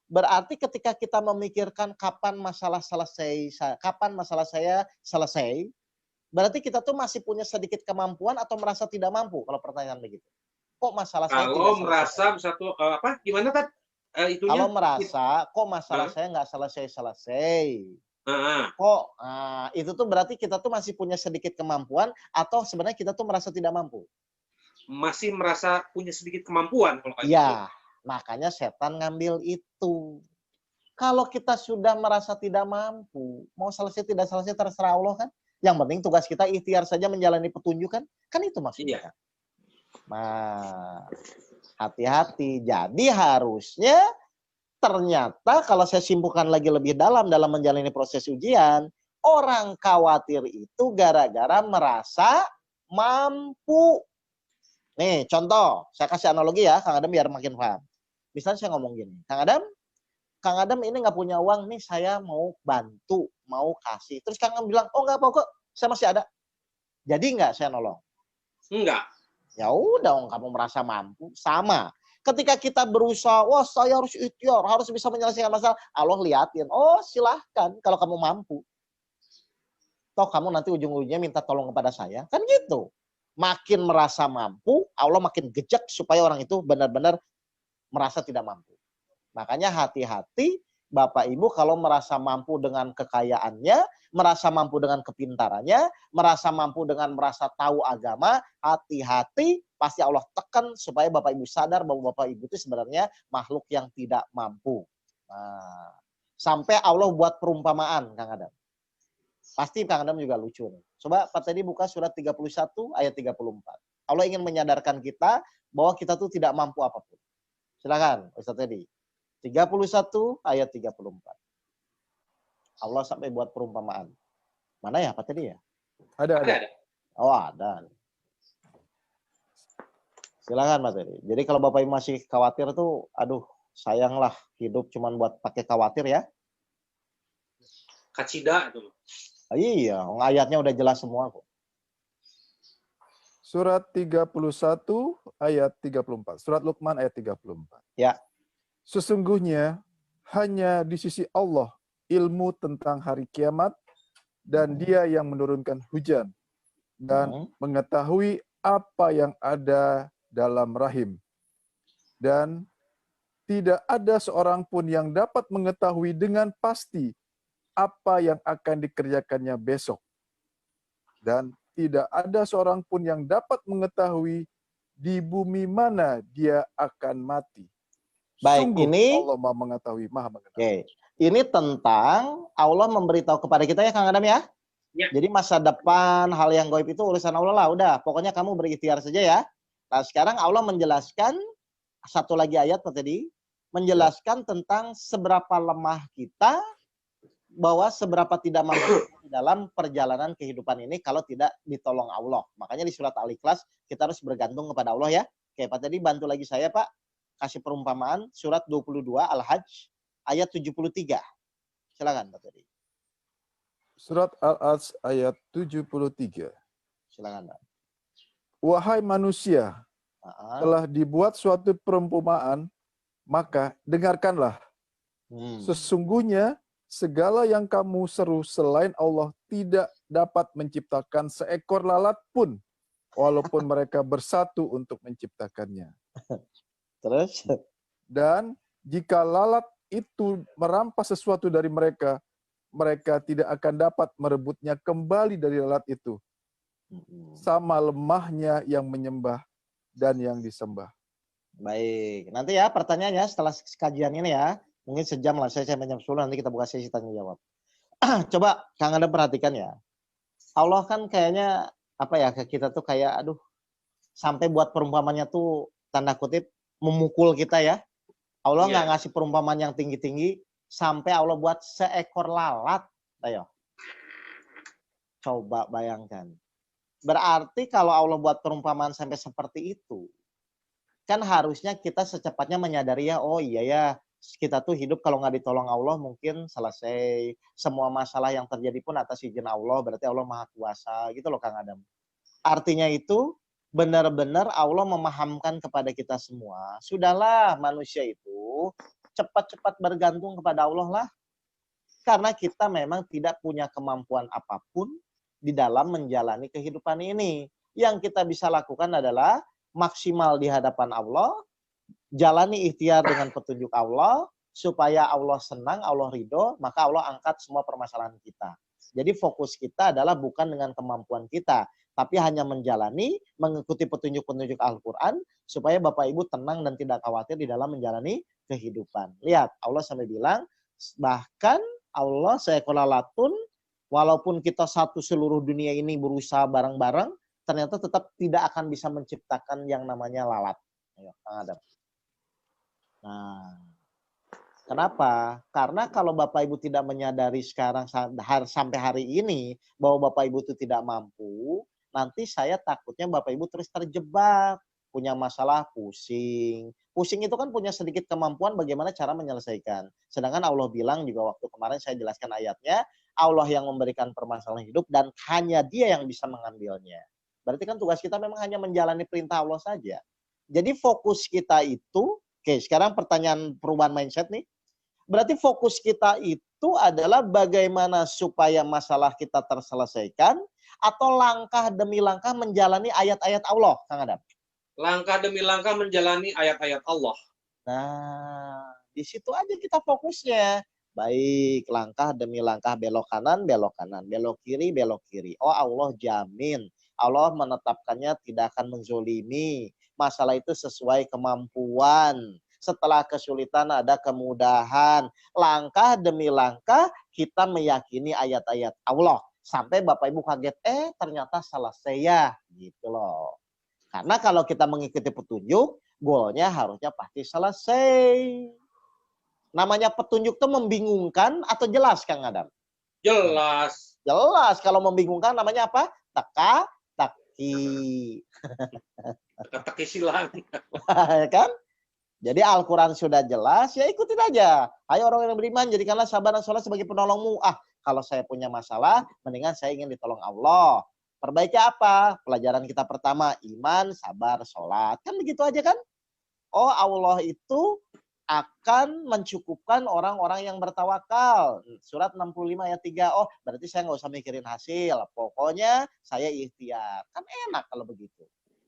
Berarti ketika kita memikirkan kapan masalah saya selesai, berarti kita tuh masih punya sedikit kemampuan atau merasa tidak mampu kalau pertanyaan begitu. Kok masalah saya tidak selesai? Kalau merasa satu apa gimana kan itunya? Kalau merasa kok masalah saya nggak selesai-selesai. Kok itu tuh berarti kita tuh masih punya sedikit kemampuan atau sebenarnya kita tuh merasa tidak mampu? Masih merasa punya sedikit kemampuan kalau kayak ya, gitu. Makanya setan ngambil itu. Kalau kita sudah merasa tidak mampu, mau selesai tidak selesai terserah Allah kan. Yang penting tugas kita ikhtiar saja menjalani petunjuk kan. Kan itu maksudnya. Iya. Nah, hati-hati. Jadi harusnya ternyata kalau saya simpulkan lagi lebih dalam menjalani proses ujian, orang khawatir itu gara-gara merasa mampu. Nih, contoh, saya kasih analogi ya, Kang Adam biar makin paham. Misalnya saya ngomong gini, Kang Adam ini nggak punya uang nih, saya mau bantu, mau kasih. Terus Kang Adam bilang, oh nggak apa kok, saya masih ada. Jadi nggak saya nolong? Enggak. Ya udah, kamu merasa mampu, sama. Ketika kita berusaha, wah saya harus ikhtiar, harus bisa menyelesaikan masalah. Allah liatin, oh silahkan kalau kamu mampu. Toh kamu nanti ujung-ujungnya minta tolong kepada saya, kan gitu. Makin merasa mampu, Allah makin gejek supaya orang itu benar-benar merasa tidak mampu. Makanya hati-hati Bapak Ibu kalau merasa mampu dengan kekayaannya, merasa mampu dengan kepintarannya, merasa mampu dengan merasa tahu agama, hati-hati pasti Allah tekan supaya Bapak Ibu sadar bahwa Bapak Ibu itu sebenarnya makhluk yang tidak mampu. Nah, sampai Allah buat perumpamaan, Kang Adam. Pasti Kang Adam juga lucu nih. Coba Pak Teddy buka surat 31 ayat 34. Allah ingin menyadarkan kita bahwa kita tuh tidak mampu apapun. Silakan Ustaz Teddy. 31 ayat 34. Allah sampai buat perumpamaan. Mana ya Pak Teddy ya? Ada. Oh ada. Silakan Pak Teddy. Jadi kalau Bapak Ibu masih khawatir tuh, aduh sayanglah hidup cuman buat pakai khawatir ya. Kacida itu. Iya, ayatnya udah jelas semua kok. Surat 31 ayat 34. Surat Luqman ayat 34. Ya. Sesungguhnya hanya di sisi Allah ilmu tentang hari kiamat dan Dia yang menurunkan hujan dan mengetahui apa yang ada dalam rahim. Dan tidak ada seorang pun yang dapat mengetahui dengan pasti apa yang akan dikerjakannya besok. Dan tidak ada seorang pun yang dapat mengetahui di bumi mana dia akan mati. Baik, Sungguh ini Allah Maha mengetahui, Maha mengetahui. Oke. Ini tentang Allah memberitahu kepada kita ya Kang Adam ya. Ya. Jadi masa depan, hal yang gaib itu urusan Allah lah. Udah, pokoknya kamu berikhtiar saja ya. Nah, sekarang Allah menjelaskan satu lagi ayat tadi, menjelaskan tentang seberapa lemah kita, bahwa seberapa tidak mampu dalam perjalanan kehidupan ini kalau tidak ditolong Allah. Makanya di surat Al-Ikhlas kita harus bergantung kepada Allah ya. Oke, Pak tadi bantu lagi saya Pak. Kasih perumpamaan surat 22 Al-Hajj ayat 73. Silakan Pak tadi. Surat Al-Hajj ayat 73. Silakan Pak. Wahai manusia, telah dibuat suatu perumpamaan, maka dengarkanlah. Sesungguhnya segala yang kamu seru selain Allah tidak dapat menciptakan seekor lalat pun, walaupun mereka bersatu untuk menciptakannya. Terus? Dan jika lalat itu merampas sesuatu dari mereka, mereka tidak akan dapat merebutnya kembali dari lalat itu. Sama lemahnya yang menyembah dan yang disembah. Baik, nanti ya pertanyaannya setelah kajian ini ya, mungkin sejam lah, saya jam 10 nanti kita buka sesi tanya jawab. Coba Kang Adam perhatikan ya, Allah kan kayaknya apa ya, ke kita tuh kayak aduh, sampai buat perumpamannya tuh tanda kutip memukul kita ya. Allah nggak ngasih perumpamaan yang tinggi-tinggi, sampai Allah buat seekor lalat. Ayo, coba bayangkan. Berarti kalau Allah buat perumpamaan sampai seperti itu, kan harusnya kita secepatnya menyadari ya, oh iya ya, kita tuh hidup kalau nggak ditolong Allah mungkin selesai. Semua masalah yang terjadi pun atas izin Allah, berarti Allah Maha Kuasa. Gitu loh Kang Adam. Artinya itu benar-benar Allah memahamkan kepada kita semua. Sudahlah manusia itu cepat-cepat bergantung kepada Allah lah. Karena kita memang tidak punya kemampuan apapun di dalam menjalani kehidupan ini. Yang kita bisa lakukan adalah maksimal di hadapan Allah, jalani ikhtiar dengan petunjuk Allah, supaya Allah senang, Allah ridho, maka Allah angkat semua permasalahan kita. Jadi fokus kita adalah bukan dengan kemampuan kita, tapi hanya menjalani, mengikuti petunjuk-petunjuk Al-Quran, supaya Bapak Ibu tenang dan tidak khawatir di dalam menjalani kehidupan. Lihat, Allah sampai bilang, bahkan Allah seekor lalatun, walaupun kita satu seluruh dunia ini berusaha bareng-bareng, ternyata tetap tidak akan bisa menciptakan yang namanya lalat. Ayo, Kang Adam. Nah, kenapa? Karena kalau Bapak Ibu tidak menyadari sekarang sampai hari ini bahwa Bapak Ibu itu tidak mampu, nanti saya takutnya Bapak Ibu terus terjebak, punya masalah pusing. Pusing itu kan punya sedikit kemampuan bagaimana cara menyelesaikan. Sedangkan Allah bilang juga waktu kemarin saya jelaskan ayatnya, Allah yang memberikan permasalahan hidup dan hanya Dia yang bisa mengambilnya. Berarti kan tugas kita memang hanya menjalani perintah Allah saja. Jadi fokus kita itu, oke, sekarang pertanyaan perubahan mindset nih. Berarti fokus kita itu adalah bagaimana supaya masalah kita terselesaikan atau langkah demi langkah menjalani ayat-ayat Allah, Kang Adam? Langkah demi langkah menjalani ayat-ayat Allah. Nah, di situ aja kita fokusnya. Baik, langkah demi langkah, belok kanan, belok kiri. Oh, Allah jamin. Allah menetapkannya tidak akan menzolimi. Masalah itu sesuai kemampuan. Setelah kesulitan ada kemudahan. Langkah demi langkah kita meyakini ayat-ayat Allah. Sampai Bapak Ibu kaget, ternyata selesai ya. Gitu loh. Karena kalau kita mengikuti petunjuk, goalnya harusnya pasti selesai. Namanya petunjuk itu membingungkan atau jelas, Kang Adam? Jelas. Jelas. Kalau membingungkan namanya apa? Teka-teki. Teka-teki silang. Kan? Jadi Al-Quran sudah jelas, ya ikutin aja. Ayo orang yang beriman, jadikanlah sabar dan sholat sebagai penolongmu. Kalau saya punya masalah, mendingan saya ingin ditolong Allah. Perbaiki apa? Pelajaran kita pertama, iman, sabar, sholat. Kan begitu aja kan? Oh, Allah itu akan mencukupkan orang-orang yang bertawakal. Surat 65 ayat 3. Oh, berarti saya nggak usah mikirin hasil. Pokoknya saya ikhtiar. Kan enak kalau begitu.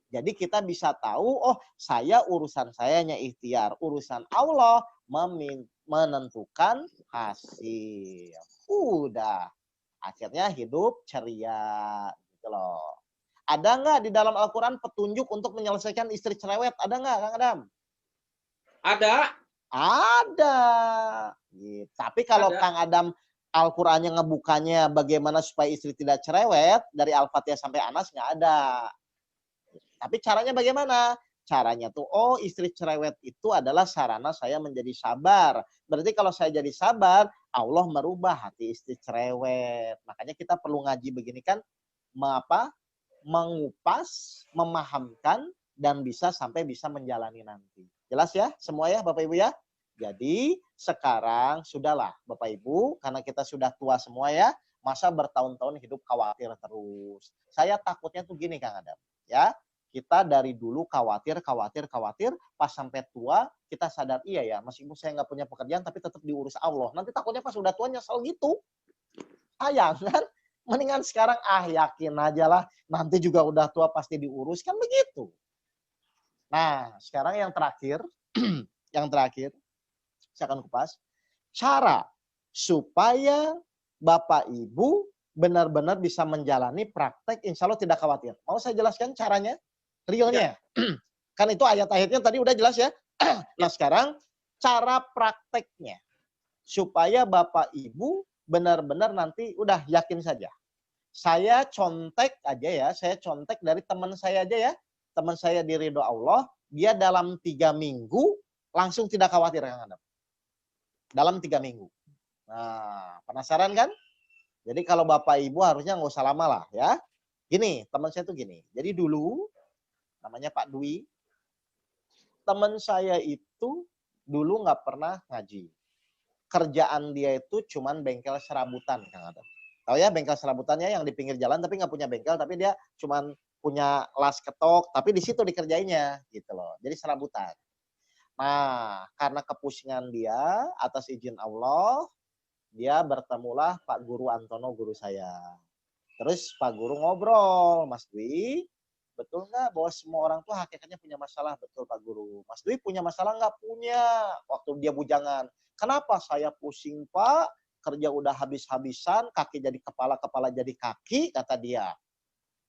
Jadi kita bisa tahu, oh saya urusan sayanya ikhtiar. Urusan Allah menentukan hasil. Udah. Akhirnya hidup ceria. Gitu loh. Ada nggak di dalam Al-Quran petunjuk untuk menyelesaikan istri cerewet? Ada nggak, Kang Adam? Ada. Ada. Gitu. Tapi kalau Kang Adam Al-Qurannya ngebukanya bagaimana supaya istri tidak cerewet, dari Al-Fatihah sampai Anas nggak ada. Tapi caranya bagaimana? Caranya tuh, oh istri cerewet itu adalah sarana saya menjadi sabar. Berarti kalau saya jadi sabar, Allah merubah hati istri cerewet. Makanya kita perlu ngaji begini kan, mengupas, memahamkan, dan bisa sampai bisa menjalani nanti. Jelas ya semua ya Bapak Ibu ya? Jadi sekarang sudahlah Bapak Ibu, karena kita sudah tua semua ya, masa bertahun-tahun hidup khawatir terus. Saya takutnya tuh gini Kang Adam, ya. Kita dari dulu khawatir, pas sampai tua kita sadar, iya ya, meskipun saya nggak punya pekerjaan tapi tetap diurus Allah. Nanti takutnya pas udah tua nyesel gitu. Sayang kan? Mendingan sekarang yakin aja lah, nanti juga udah tua pasti diurus, kan begitu. Nah, sekarang yang terakhir, saya akan kupas cara supaya Bapak Ibu benar-benar bisa menjalani praktek, insya Allah tidak khawatir. Mau saya jelaskan caranya? Realnya. Kan itu ayat-ayatnya tadi udah jelas ya. Nah sekarang cara prakteknya. Supaya Bapak Ibu benar-benar nanti udah yakin saja. Saya contek aja ya, saya contek dari teman saya aja ya. Teman saya di ridho Allah, dia dalam 3 minggu langsung tidak khawatir Kang Adam. Dalam 3 minggu. Nah, penasaran kan? Jadi kalau Bapak Ibu harusnya nggak usah lama lah ya. Gini, teman saya tuh gini. Jadi dulu, namanya Pak Dwi, teman saya itu dulu nggak pernah ngaji. Kerjaan dia itu cuman bengkel serabutan Kang Adam. Tahu ya bengkel serabutannya yang di pinggir jalan tapi nggak punya bengkel, tapi dia cuman punya las ketok, tapi di situ dikerjainnya gitu loh. Jadi serabutan. Nah, karena kepusingan dia atas izin Allah, dia bertemulah Pak Guru Antono, guru saya. Terus Pak Guru ngobrol, Mas Dwi, betul nggak bahwa semua orang tuh hakikatnya punya masalah? Betul Pak Guru. Mas Dwi punya masalah nggak? Punya. Waktu dia bujangan. Kenapa saya pusing Pak? Kerja udah habis-habisan, kaki jadi kepala, kepala jadi kaki, kata dia.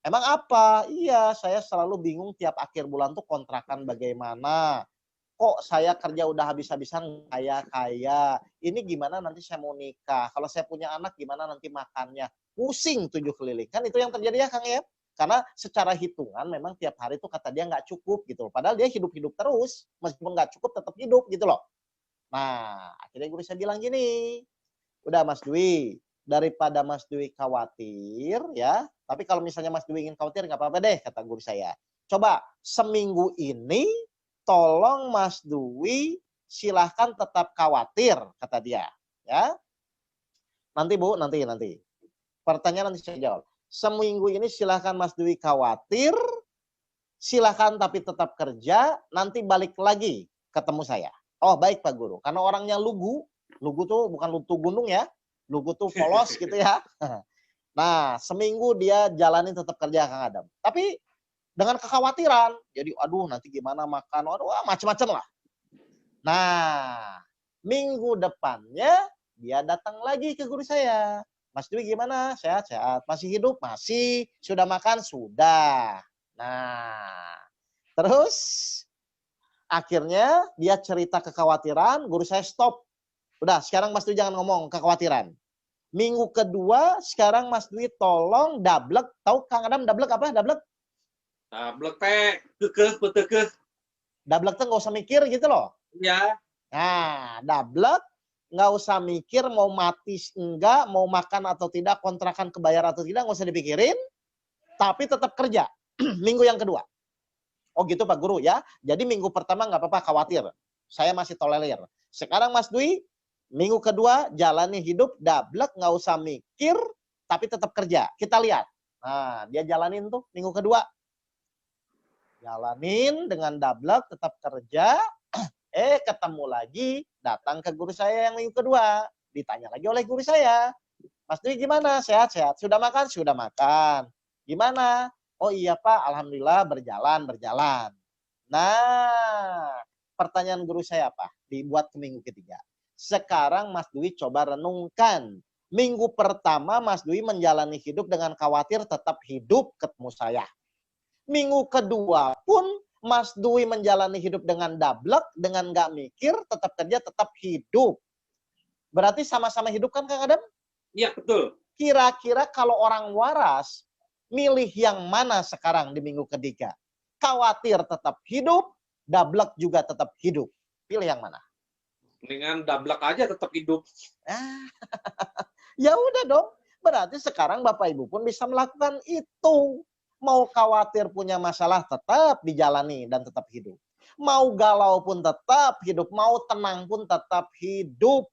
Emang apa? Iya, saya selalu bingung tiap akhir bulan tuh kontrakan bagaimana. Kok saya kerja udah habis-habisan kaya-kaya. Ini gimana nanti saya mau nikah. Kalau saya punya anak gimana nanti makannya. Pusing 7 keliling. Kan itu yang terjadi ya Kang ya. Karena secara hitungan memang tiap hari tuh kata dia nggak cukup gitu. Padahal dia hidup-hidup terus. Meskipun nggak cukup tetap hidup gitu loh. Nah, akhirnya guru saya bilang gini. Udah Mas Dwi, daripada Mas Dwi khawatir ya. Tapi kalau misalnya Mas Dwi ingin khawatir nggak apa-apa deh kata guru saya. Coba seminggu ini tolong Mas Dwi silahkan tetap khawatir kata dia. Ya. Nanti Bu, nanti. Pertanyaan nanti saya jawab. Seminggu ini silahkan Mas Dwi khawatir, silahkan tapi tetap kerja, nanti balik lagi ketemu saya. Oh baik Pak Guru, karena orangnya lugu tuh bukan lutu gunung ya, lugu tuh polos gitu ya. Nah seminggu dia jalanin tetap kerja Kang Adam. Tapi dengan kekhawatiran, jadi aduh nanti gimana makan, aduh macam-macam lah. Nah minggu depannya dia datang lagi ke guru saya. Mas Dwi gimana? Sehat-sehat. Masih hidup? Masih. Sudah makan? Sudah. Nah, terus akhirnya dia cerita kekhawatiran, guru saya stop. Udah, sekarang Mas Dwi jangan ngomong kekhawatiran. Minggu kedua, sekarang Mas Dwi tolong dablek. Tahu Kang Adam dablek apa? Dablek? Dablek teh, kekeh. Dablek tuh nggak usah mikir gitu loh. Ya. Nah, dablek nggak usah mikir mau mati enggak, mau makan atau tidak, kontrakan kebayar atau tidak, nggak usah dipikirin. Tapi tetap kerja. Minggu yang kedua. Oh gitu Pak Guru ya. Jadi minggu pertama nggak apa-apa khawatir. Saya masih tolerir. Sekarang Mas Dwi, minggu kedua jalani hidup, dablek, nggak usah mikir, tapi tetap kerja. Kita lihat. Nah, dia jalanin tuh minggu kedua. Jalanin dengan dablek, tetap kerja. Ketemu lagi, datang ke guru saya yang minggu kedua. Ditanya lagi oleh guru saya. Mas Dwi gimana? Sehat-sehat. Sudah makan? Sudah makan. Gimana? Oh iya Pak, alhamdulillah berjalan. Nah, pertanyaan guru saya apa? Dibuat ke minggu ketiga. Sekarang Mas Dwi coba renungkan. Minggu pertama Mas Dwi menjalani hidup dengan khawatir tetap hidup ketemu saya. Minggu kedua pun Mas Dwi menjalani hidup dengan dablek, dengan nggak mikir, tetap kerja, tetap hidup. Berarti sama-sama hidup kan Kang Adam? Iya, betul. Kira-kira kalau orang waras, milih yang mana sekarang di minggu ketiga? Khawatir tetap hidup, dablek juga tetap hidup. Pilih yang mana? Dengan dablek aja tetap hidup. Ya udah dong. Berarti sekarang Bapak Ibu pun bisa melakukan itu. Mau khawatir punya masalah tetap dijalani dan tetap hidup. Mau galau pun tetap hidup. Mau tenang pun tetap hidup.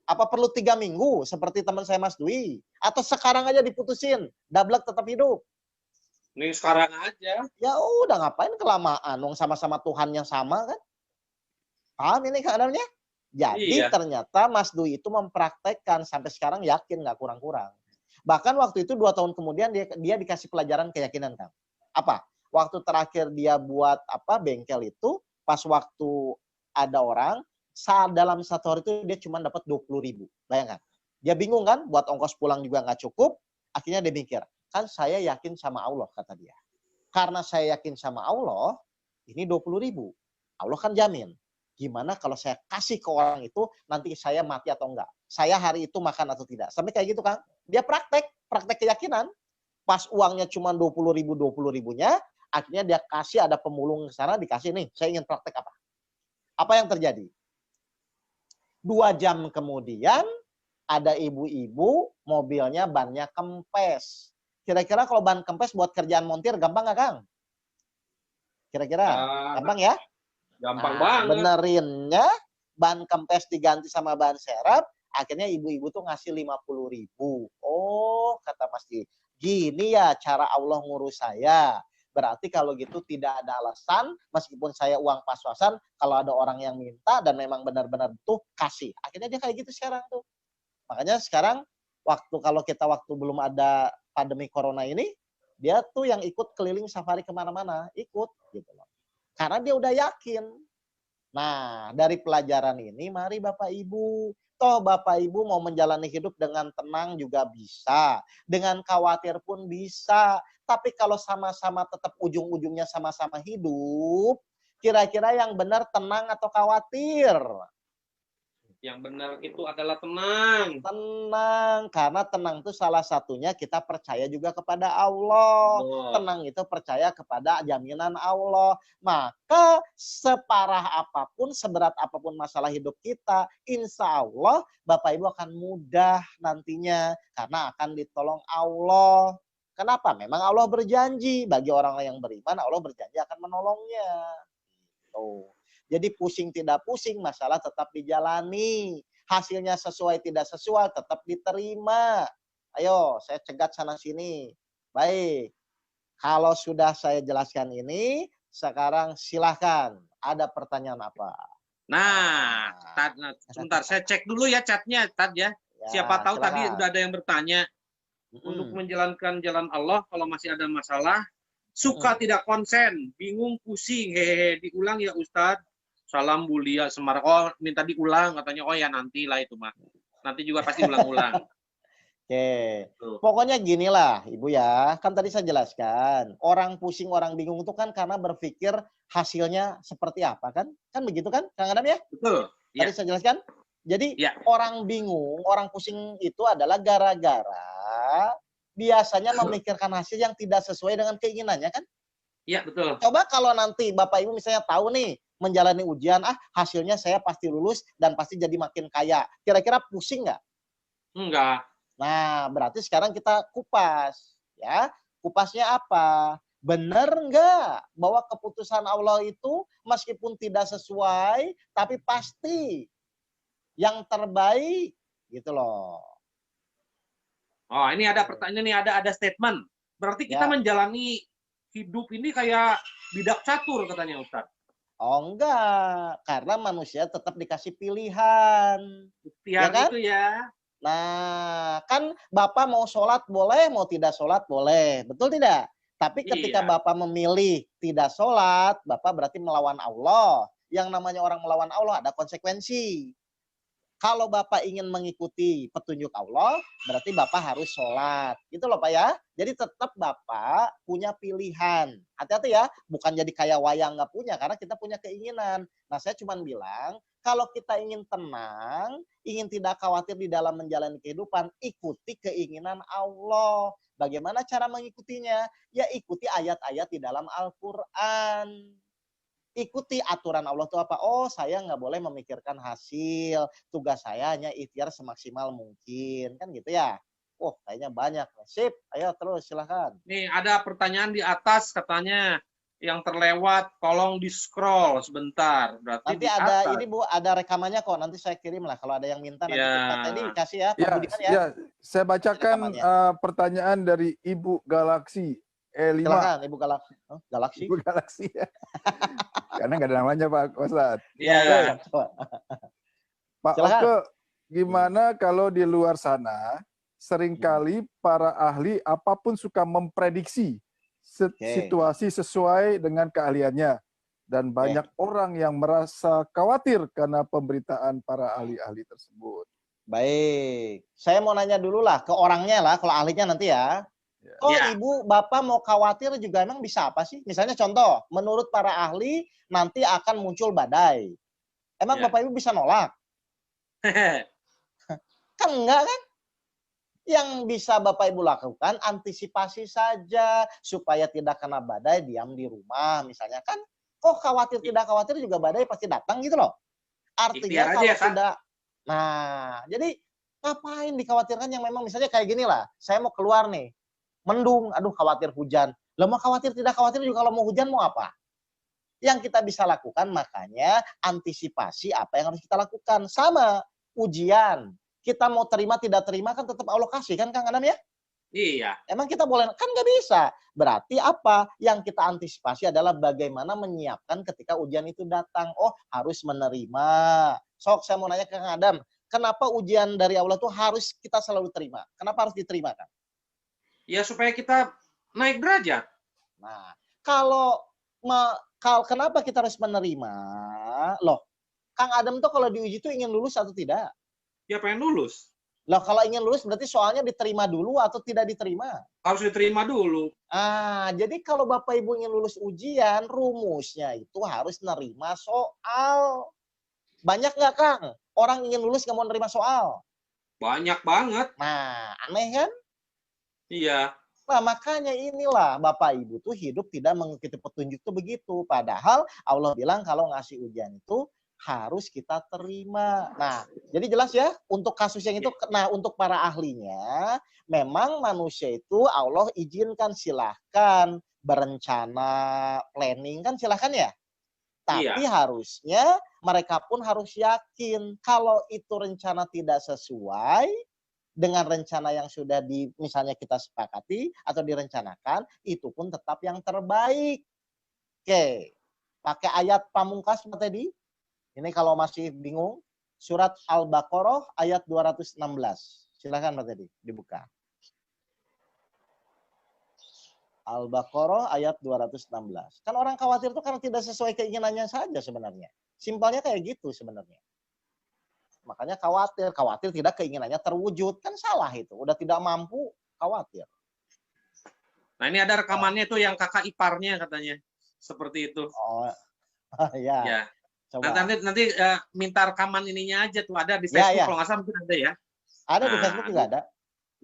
Apa perlu 3 minggu seperti teman saya Mas Dwi? Atau sekarang aja diputusin, dablek tetap hidup? Ini sekarang aja. Ya udah ngapain kelamaan, wong sama-sama Tuhan yang sama kan? Paham ini keadaannya? Jadi ternyata Mas Dwi itu mempraktekkan sampai sekarang yakin nggak kurang-kurang. Bahkan waktu itu 2 tahun kemudian dia dikasih pelajaran keyakinan Kang. Apa? Waktu terakhir dia buat bengkel itu, pas waktu ada orang, dalam 1 hari itu dia cuma dapat 20.000. Bayangkan. Dia bingung kan, buat ongkos pulang juga nggak cukup. Akhirnya dia mikir, kan saya yakin sama Allah, kata dia. Karena saya yakin sama Allah, ini 20.000. Allah kan jamin. Gimana kalau saya kasih ke orang itu, nanti saya mati atau enggak? Saya hari itu makan atau tidak? Sampai kayak gitu kan. Dia praktek keyakinan. Pas uangnya cuma 20.000-nya, akhirnya dia kasih, ada pemulung ke sana, dikasih nih, saya ingin praktek apa? Apa yang terjadi? 2 jam kemudian, ada ibu-ibu, mobilnya bannya kempes. Kira-kira kalau ban kempes buat kerjaan montir, gampang nggak, Kang? Kira-kira? Gampang ya? Gampang Nah, banget. benerinnya, ban kempes diganti sama ban serep, akhirnya ibu-ibu tuh ngasih 50.000. Oh, kata Mas Di, gini ya cara Allah ngurus saya. Berarti kalau gitu tidak ada alasan, meskipun saya uang pas-pasan, kalau ada orang yang minta dan memang benar-benar tuh kasih. Akhirnya dia kayak gitu sekarang tuh. Makanya sekarang kalau kita belum ada pandemi corona ini, dia tuh yang ikut keliling safari kemana-mana, ikut gitu loh. Karena dia udah yakin. Nah, dari pelajaran ini, mari Bapak Ibu, toh Bapak Ibu mau menjalani hidup dengan tenang juga bisa, dengan khawatir pun bisa. Tapi kalau sama-sama tetap ujung-ujungnya sama-sama hidup, kira-kira yang benar tenang atau khawatir? Yang benar itu adalah tenang. Tenang, karena tenang itu salah satunya kita percaya juga kepada Allah. Tenang itu percaya kepada jaminan Allah. Maka separah apapun, seberat apapun masalah hidup kita, insya Allah Bapak Ibu akan mudah nantinya. Karena akan ditolong Allah. Kenapa? Memang Allah berjanji. Bagi orang yang beriman, Allah berjanji akan menolongnya. Tuh. Jadi pusing tidak pusing, masalah tetap dijalani. Hasilnya sesuai tidak sesuai, tetap diterima. Ayo, saya cegat sana-sini. Baik, kalau sudah saya jelaskan ini, sekarang silahkan. Ada pertanyaan apa? Nah, sebentar, saya cek dulu ya chatnya, Tad ya. Siapa tahu silakan. tadi udah ada yang bertanya. Untuk menjalankan jalan Allah, kalau masih ada masalah, suka tidak konsen, bingung, pusing, hehehe, diulang ya Ustadz. Salam Bulia Semarang. Oh, minta diulang katanya. Oh ya nantilah itu mah. Nanti juga pasti ulang-ulang. Oke. Pokoknya ginilah Ibu ya. Kan tadi saya jelaskan. Orang pusing, orang bingung itu kan karena berpikir hasilnya seperti apa kan? Kan begitu kan Kang Adam ya? Betul. Tadi Ya. saya jelaskan. Jadi orang bingung, orang pusing itu adalah gara-gara biasanya memikirkan hasil yang tidak sesuai dengan keinginannya kan? Iya, betul. Coba kalau nanti Bapak Ibu misalnya tahu nih, menjalani ujian, hasilnya saya pasti lulus dan pasti jadi makin kaya. Kira-kira pusing nggak? Enggak. Nah, berarti sekarang kita kupas. Ya, kupasnya apa? Benar nggak bahwa keputusan Allah itu meskipun tidak sesuai, tapi pasti yang terbaik gitu loh. Oh, ini ada pertanyaan nih, ada statement. Berarti kita menjalani hidup ini kayak bidak catur katanya Ustadz. Oh enggak, karena manusia tetap dikasih pilihan. Ikhtiar Ya kan? itu ya. Nah, kan Bapak mau sholat boleh, mau tidak sholat boleh. Betul tidak? Tapi ketika Bapak memilih tidak sholat, Bapak berarti melawan Allah. Yang namanya orang melawan Allah ada konsekuensi. Kalau Bapak ingin mengikuti petunjuk Allah, berarti Bapak harus sholat. Gitu loh Pak ya. Jadi tetap Bapak punya pilihan. Hati-hati ya, bukan jadi kayak wayang nggak punya, karena kita punya keinginan. Nah saya cuma bilang, kalau kita ingin tenang, ingin tidak khawatir di dalam menjalani kehidupan, ikuti keinginan Allah. Bagaimana cara mengikutinya? Ya ikuti ayat-ayat di dalam Al-Quran. Ikuti aturan Allah itu apa? Oh, saya nggak boleh memikirkan hasil. Tugas saya hanya ikhtiar semaksimal mungkin. Kan gitu ya? Oh, kayaknya banyak. Sip, ayo terus silahkan. Nih, ada pertanyaan di atas katanya. Yang terlewat, tolong di-scroll sebentar. Berarti nanti di ada atas. ini Bu, ada rekamannya kok. Nanti saya kirim lah. Kalau ada yang minta, nanti kita tadi kasih ya, Pak Budiman ya. Ya, saya bacakan pertanyaan dari Ibu Galaksi E5. Silakan, Ibu Galaksi. Oh, Galaksi? Ibu Galaksi ya. Karena nggak ada namanya Pak Ustadz. Iya. Pak Oke, gimana kalau di luar sana seringkali para ahli apapun suka memprediksi situasi sesuai dengan keahliannya. Dan banyak orang yang merasa khawatir karena pemberitaan para ahli-ahli tersebut. Baik. Saya mau nanya dulu lah ke orangnya lah, kalau ahlinya nanti ya. Kok Ya. ibu, bapak mau khawatir juga emang bisa apa sih? Misalnya contoh, menurut para ahli nanti akan muncul badai. Emang Ya. bapak ibu bisa nolak? Kan enggak kan? Yang bisa bapak ibu lakukan antisipasi saja supaya tidak kena badai, diam di rumah misalnya kan. Kok khawatir tidak khawatir juga badai pasti datang gitu loh. Artinya Ikhtiar aja kalau ya, Kak. sudah, nah jadi ngapain dikhawatirkan yang memang misalnya kayak gini lah, saya mau keluar nih, mendung, aduh khawatir hujan. Lah mau khawatir tidak khawatir juga kalau mau hujan mau apa? Yang kita bisa lakukan makanya antisipasi apa yang harus kita lakukan. Sama ujian. Kita mau terima tidak terima kan tetap Allah kasih kan Kang Adam ya? Iya. Emang kita boleh? Kan nggak bisa. Berarti apa? Yang kita antisipasi adalah bagaimana menyiapkan ketika ujian itu datang. Oh harus menerima. Sok saya mau nanya ke Kang Adam. Kenapa ujian dari Allah itu harus kita selalu terima? Kenapa harus diterima kan? Ya supaya kita naik derajat. Nah, kenapa kita harus menerima? Loh, Kang Adam tuh kalau diuji tuh ingin lulus atau tidak? Ya pengen lulus. Loh, kalau ingin lulus berarti soalnya diterima dulu atau tidak diterima? Harus diterima dulu. Jadi kalau Bapak Ibu ingin lulus ujian, rumusnya itu harus nerima soal. Banyak nggak Kang? Orang ingin lulus nggak mau nerima soal? Banyak banget. Nah, aneh kan? Iya. Nah, makanya inilah Bapak Ibu tuh hidup tidak mengikuti petunjuk tuh begitu. Padahal Allah bilang kalau ngasih ujian itu harus kita terima. Nah, jadi jelas ya untuk kasus yang itu. Nah, untuk para ahlinya, memang manusia itu Allah izinkan silahkan berencana, planning kan silahkan ya. Tapi harusnya mereka pun harus yakin kalau itu rencana tidak sesuai dengan rencana yang sudah misalnya kita sepakati atau direncanakan, itu pun tetap yang terbaik. Oke, pakai ayat pamungkas Pak Teddy. Ini kalau masih bingung, surat Al-Baqarah ayat 216. Silakan Pak Teddy, dibuka. Al-Baqarah ayat 216. Kan orang khawatir itu karena tidak sesuai keinginannya saja sebenarnya. Simpelnya kayak gitu sebenarnya. Makanya khawatir tidak keinginannya terwujud. Kan salah itu. Udah tidak mampu, khawatir. Nah ini ada rekamannya tuh yang kakak iparnya katanya. Seperti itu. Oh, ya. Ya. Coba. Nanti minta rekaman ininya aja tuh. Ada di Facebook kalau nggak salah mungkin ada ya. Ada di Facebook juga ada.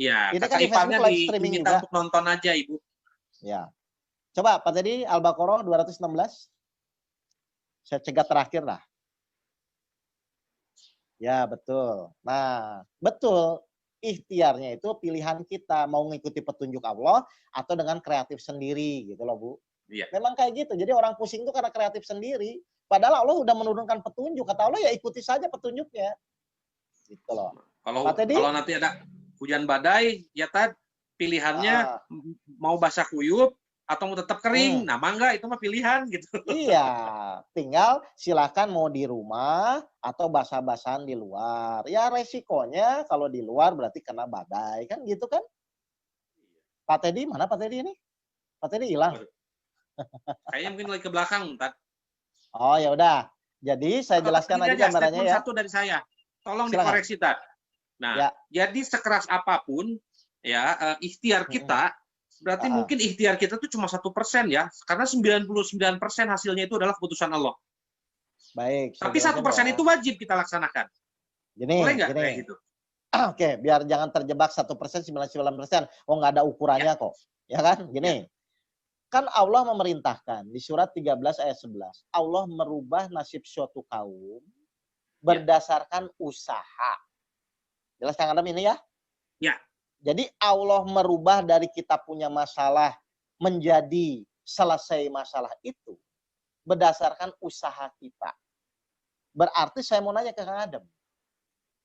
Iya, ini kakak kan di iparnya Facebook live streaming diminta juga. untuk nonton aja Ibu. Ya. Coba Pak tadi Al-Baqarah 216. Saya cegat terakhir lah. Ya, betul. Nah, betul. Ikhtiarnya itu pilihan kita mau mengikuti petunjuk Allah atau dengan kreatif sendiri gitu loh, Bu. Iya. Memang kayak gitu. Jadi orang pusing itu karena kreatif sendiri. Padahal Allah udah menurunkan petunjuk. Kata Allah ya ikuti saja petunjuknya. Gitu loh. Kalau nanti ada hujan badai, ya pilihannya mau basah kuyup atau mau tetap kering. Nah, mangga itu mah pilihan gitu. Iya, tinggal silakan mau di rumah atau basah-basahan di luar. Ya resikonya kalau di luar berarti kena badai kan gitu kan? Pak Teddy mana Pak Teddy ini? Pak Teddy hilang. Kayaknya mungkin lagi ke belakang, Tat. Oh ya udah. Jadi saya jelaskan aja gambarannya ya. Satu dari saya. Tolong dikoreksi, Tat. Nah, jadi sekeras apapun ya ikhtiar kita, berarti mungkin ikhtiar kita itu cuma 1% ya, karena 99% hasilnya itu adalah keputusan Allah. Baik. Tapi 1% itu wajib kita laksanakan. Boleh nggak kayak gitu? Oke, biar jangan terjebak 1%, 99%. Oh nggak ada ukurannya kok. Ya kan? Gini. Kan Allah memerintahkan di surat 13 ayat 11. Allah merubah nasib suatu kaum berdasarkan usaha. Jelas Kang Adam ini ya? Ya. Jadi Allah merubah dari kita punya masalah menjadi selesai masalah itu berdasarkan usaha kita. Berarti saya mau nanya ke Kang Adam.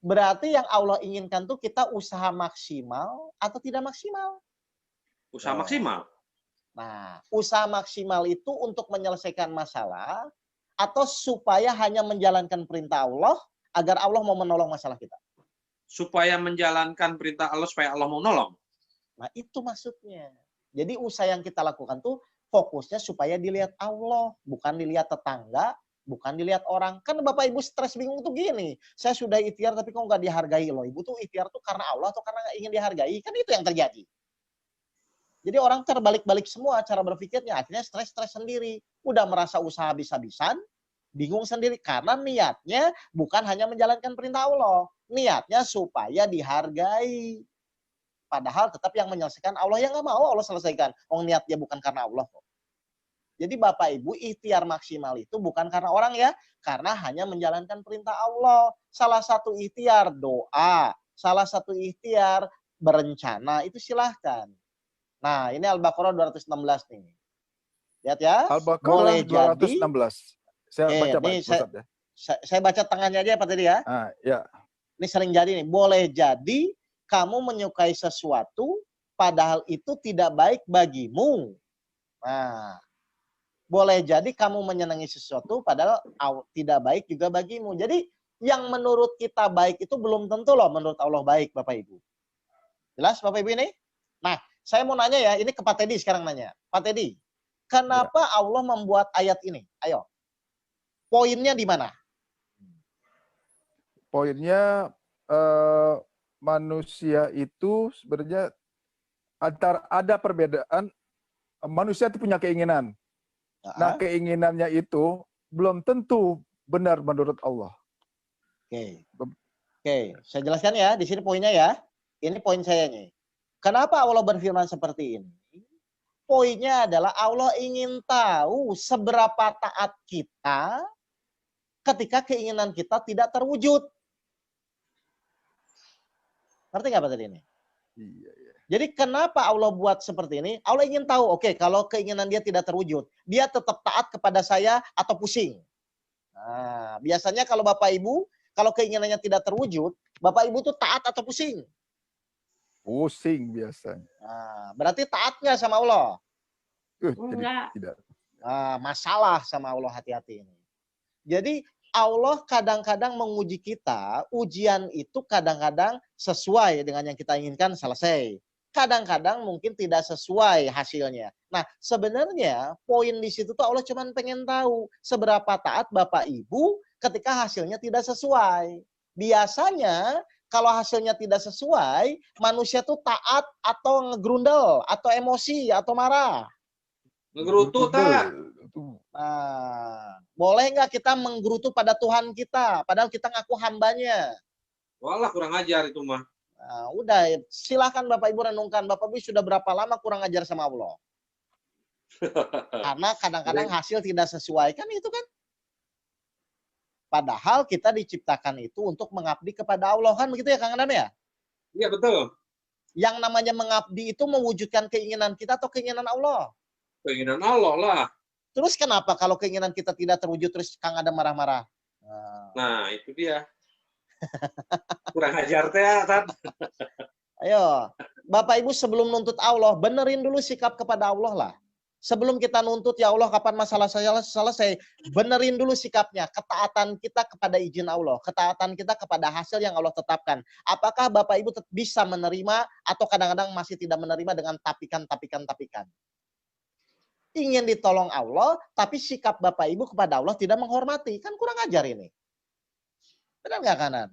Berarti yang Allah inginkan tuh kita usaha maksimal atau tidak maksimal? Usaha maksimal. Nah, usaha maksimal itu untuk menyelesaikan masalah atau supaya hanya menjalankan perintah Allah agar Allah mau menolong masalah kita? Supaya menjalankan perintah Allah, supaya Allah mau nolong. Nah, itu maksudnya. Jadi usaha yang kita lakukan tuh fokusnya supaya dilihat Allah, bukan dilihat tetangga, bukan dilihat orang. Kan Bapak Ibu stres bingung tuh gini, saya sudah ikhtiar tapi kok nggak dihargai loh. Ibu tuh ikhtiar tuh karena Allah atau karena nggak ingin dihargai? Kan itu yang terjadi. Jadi orang terbalik-balik semua cara berpikirnya, akhirnya stres-stres sendiri. Udah merasa usaha habis-habisan, bingung sendiri karena niatnya bukan hanya menjalankan perintah Allah, niatnya supaya dihargai. Padahal tetap yang menyelesaikan Allah, yang nggak mau Allah selesaikan. Oh, niat dia bukan karena Allah kok. Jadi Bapak Ibu ikhtiar maksimal itu bukan karena orang ya, karena hanya menjalankan perintah Allah. Salah satu ikhtiar doa, salah satu ikhtiar berencana, itu silahkan. Nah, ini Al-Baqarah 216 nih. Lihat ya. Al-Baqarah Boleh 216. Saya baca Pak Ustaz ya. Saya baca tengahnya aja Pak tadi ya. Ya. Ini sering jadi nih. Boleh jadi kamu menyukai sesuatu padahal itu tidak baik bagimu. Nah, boleh jadi kamu menyenangi sesuatu padahal tidak baik juga bagimu. Jadi yang menurut kita baik itu belum tentu loh menurut Allah baik, Bapak Ibu. Jelas Bapak Ibu ini? Nah, saya mau nanya ya, ini ke Pak Teddy sekarang nanya. Pak Teddy, kenapa Allah membuat ayat ini? Ayo. Poinnya di mana? Poinnya manusia itu sebenarnya ada perbedaan. Manusia itu punya keinginan. Nah, keinginannya itu belum tentu benar menurut Allah. Oke, saya jelaskan ya. Di sini poinnya ya. Ini poin saya nih. Kenapa Allah berfirman seperti ini? Poinnya adalah Allah ingin tahu seberapa taat kita ketika keinginan kita tidak terwujud. Ngerti nggak Pak tadi ini? Iya. Jadi kenapa Allah buat seperti ini? Allah ingin tahu, oke, kalau keinginan dia tidak terwujud, dia tetap taat kepada saya atau pusing. Nah, biasanya kalau Bapak Ibu, kalau keinginannya tidak terwujud, Bapak Ibu tuh taat atau pusing? Pusing biasanya. Nah, berarti taat nggak sama Allah? Tidak. Nah, masalah sama Allah, hati-hati ini. Jadi Allah kadang-kadang menguji kita, ujian itu kadang-kadang sesuai dengan yang kita inginkan selesai. Kadang-kadang mungkin tidak sesuai hasilnya. Nah, sebenarnya poin di situ tuh Allah cuma pengen tahu seberapa taat Bapak Ibu ketika hasilnya tidak sesuai. Biasanya kalau hasilnya tidak sesuai, manusia tuh taat atau ngegrundel, atau emosi, atau marah. Ngegerutu tak? Nah, boleh nggak kita menggerutu pada Tuhan kita, padahal kita ngaku hambanya? Walah kurang ajar itu mah. Nah, udah, silahkan Bapak Ibu renungkan. Bapak Ibu sudah berapa lama kurang ajar sama Allah? Karena kadang-kadang hasil tidak sesuai, kan itu kan? Padahal kita diciptakan itu untuk mengabdi kepada Allah, kan begitu ya Kang Adam ya? Iya betul. Yang namanya mengabdi itu mewujudkan keinginan kita atau keinginan Allah? Keinginan Allah lah. Terus kenapa kalau keinginan kita tidak terwujud terus Kang Adam marah-marah? Nah, itu dia. Kurang ajar teh, Tat. Ayo, Bapak Ibu sebelum nuntut Allah, benerin dulu sikap kepada Allah lah. Sebelum kita nuntut, ya Allah kapan masalah saya selesai, benerin dulu sikapnya, ketaatan kita kepada izin Allah, ketaatan kita kepada hasil yang Allah tetapkan. Apakah Bapak Ibu bisa menerima atau kadang-kadang masih tidak menerima dengan tapikan. Ingin ditolong Allah, tapi sikap Bapak Ibu kepada Allah tidak menghormati. Kan kurang ajar ini. Benar nggak Kanan?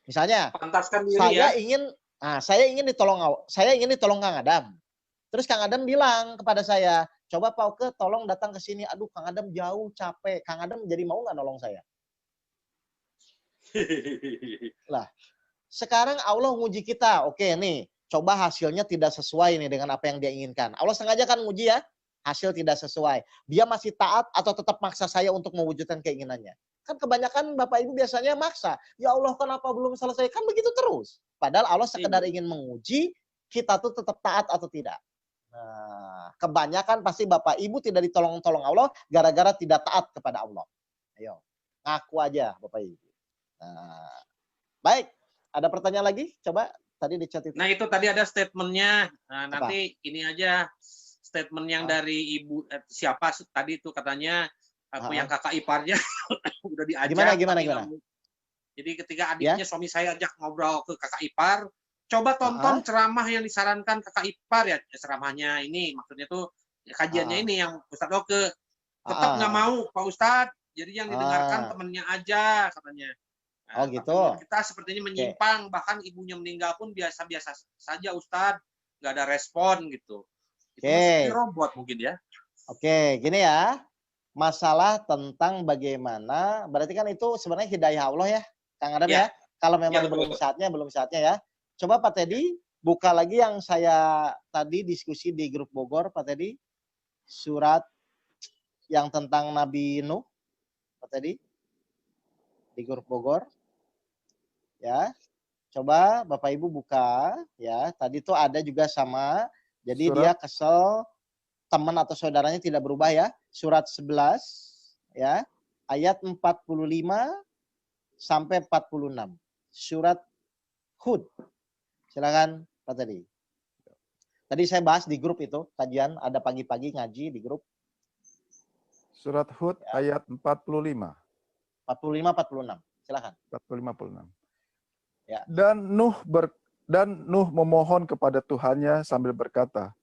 Misalnya, Pantaskan diri saya ingin ditolong Kang Adam. Terus Kang Adam bilang kepada saya, coba Pak Oke tolong datang ke sini. Aduh Kang Adam jauh, capek. Kang Adam jadi mau nggak nolong saya? Lah, sekarang Allah nguji kita. Oke nih, coba hasilnya tidak sesuai nih dengan apa yang dia inginkan. Allah sengaja kan nguji ya, hasil tidak sesuai. Dia masih taat atau tetap maksa saya untuk mewujudkan keinginannya? Kan kebanyakan Bapak Ibu biasanya maksa. Ya Allah kenapa belum selesai? Kan begitu terus. Padahal Allah sekedar ingin menguji kita tuh tetap taat atau tidak. Nah, kebanyakan pasti Bapak Ibu tidak ditolong-tolong Allah gara-gara tidak taat kepada Allah. Ayo, ngaku aja Bapak Ibu. Nah, baik, ada pertanyaan lagi? Coba tadi dicat itu. Nah, itu tadi ada statementnya. Nah, nanti ini aja statement yang dari Ibu siapa tadi itu katanya yang kakak iparnya udah diajak. Gimana? Jadi ketika adiknya suami saya ajak ngobrol ke kakak ipar, coba tonton ceramah yang disarankan kakak ipar ya, ceramahnya ini maksudnya tuh kajiannya ini yang Ustadz Oke tetap nggak mau Pak Ustadz, Jadi yang didengarkan temennya aja katanya. Nah, Oh gitu. menurut kita sepertinya menyimpang, bahkan ibunya meninggal pun biasa-biasa saja Ustadz, nggak ada respon gitu. Itu maksudnya robot mungkin ya. Oke, gini ya. Masalah tentang bagaimana, berarti kan itu sebenarnya hidayah Allah ya, Kang Adam ya. Kalau memang belum saatnya ya. Coba Pak Teddy buka lagi yang saya tadi diskusi di grup Bogor, Pak Teddy. Surat yang tentang Nabi Nuh, Pak Teddy. Di grup Bogor. Ya. Coba Bapak Ibu buka ya. Tadi tuh ada juga sama. Jadi dia kesel teman atau saudaranya tidak berubah ya. Surat 11 ya. Ayat 45 sampai 46. Surat Hud. Silakan Pak Teddy. Tadi saya bahas di grup itu, kajian ada pagi-pagi ngaji di grup. Surat Hud ayat 45. 45-46. Silakan. 45-46. Ya. Dan Nuh memohon kepada Tuhannya sambil berkata,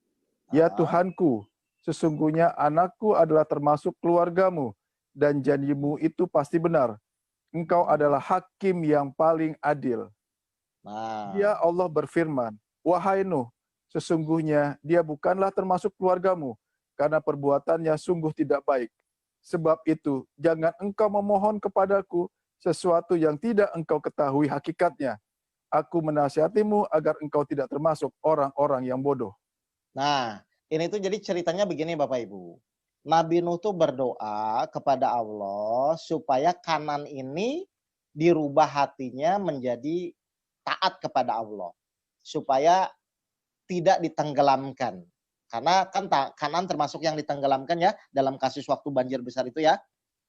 "Ya Tuhanku, sesungguhnya anakku adalah termasuk keluargamu, dan janjimu itu pasti benar. Engkau adalah hakim yang paling adil." Ya Allah berfirman, "Wahai Nuh, sesungguhnya dia bukanlah termasuk keluargamu, karena perbuatannya sungguh tidak baik. Sebab itu, jangan engkau memohon kepadaku sesuatu yang tidak engkau ketahui hakikatnya. Aku menasihatimu agar engkau tidak termasuk orang-orang yang bodoh." Nah, ini tuh jadi ceritanya begini Bapak Ibu. Nabi Nuh tuh berdoa kepada Allah supaya Kanan ini dirubah hatinya menjadi taat kepada Allah. Supaya tidak ditenggelamkan. Karena kan Kanan termasuk yang ditenggelamkan ya dalam kasus waktu banjir besar itu ya.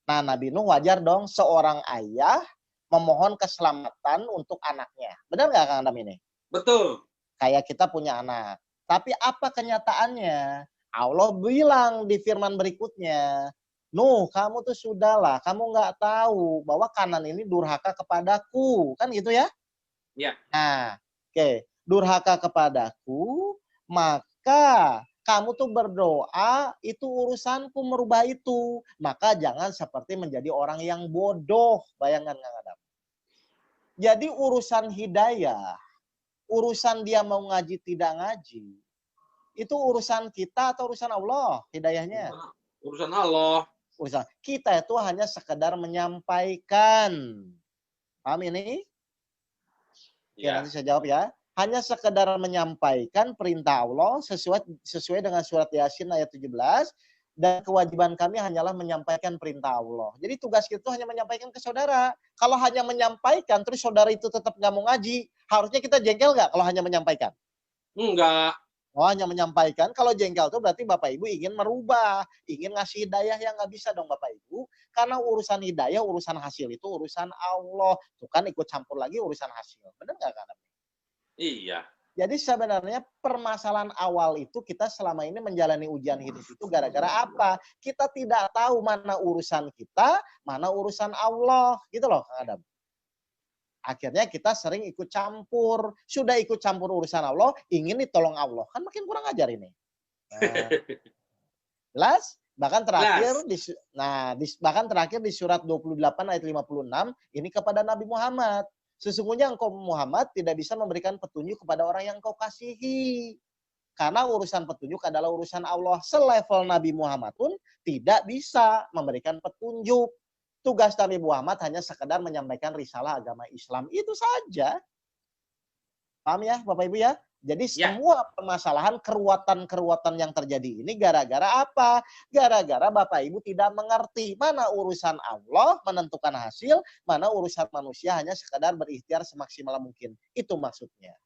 Nah, Nabi Nuh wajar dong seorang ayah memohon keselamatan untuk anaknya. Benar nggak Kang Adam ini? Betul. Kayak kita punya anak. Tapi apa kenyataannya? Allah bilang di firman berikutnya, Nuh, kamu tuh sudahlah, kamu nggak tahu bahwa Kanan ini durhaka kepadaku. Kan gitu ya? Ya. Nah, oke. Durhaka kepadaku, maka kamu tuh berdoa, itu urusanku merubah itu. Maka jangan seperti menjadi orang yang bodoh. Bayangkan Kang Adam. Jadi urusan hidayah, urusan dia mau ngaji tidak ngaji, itu urusan kita atau urusan Allah hidayahnya? Urusan Allah. Urusan kita itu hanya sekedar menyampaikan. Paham ini? Ya, nanti saya jawab ya. Hanya sekedar menyampaikan perintah Allah sesuai dengan surat Yasin ayat 17, dan kewajiban kami hanyalah menyampaikan perintah Allah. Jadi tugas kita hanya menyampaikan ke saudara. Kalau hanya menyampaikan terus saudara itu tetap nggak mau ngaji, harusnya kita jengkel nggak kalau hanya menyampaikan? Enggak. Oh, hanya menyampaikan. Kalau jengkel itu berarti Bapak Ibu ingin merubah, ingin ngasih hidayah, yang nggak bisa dong Bapak Ibu. Karena urusan hidayah, urusan hasil itu urusan Allah. Tuh kan ikut campur lagi urusan hasil. Benar nggak Kak? Iya. Jadi sebenarnya permasalahan awal itu kita selama ini menjalani ujian hidup itu gara-gara apa? Kita tidak tahu mana urusan kita, mana urusan Allah. Gitu loh Kang Adam. Akhirnya kita sering ikut campur. Sudah ikut campur urusan Allah, ingin ditolong Allah. Kan makin kurang ajar ini. Nah, jelas? Bahkan terakhir di surat 28 ayat 56, ini kepada Nabi Muhammad. Sesungguhnya engkau Muhammad tidak bisa memberikan petunjuk kepada orang yang engkau kasihi. Karena urusan petunjuk adalah urusan Allah. Selevel Nabi Muhammad pun tidak bisa memberikan petunjuk. Tugas Nabi Muhammad hanya sekedar menyampaikan risalah agama Islam. Itu saja. Paham ya Bapak Ibu ya? Jadi semua permasalahan keruatan-keruatan yang terjadi ini gara-gara apa? Gara-gara Bapak Ibu tidak mengerti mana urusan Allah menentukan hasil, mana urusan manusia hanya sekedar berikhtiar semaksimal mungkin. Itu maksudnya.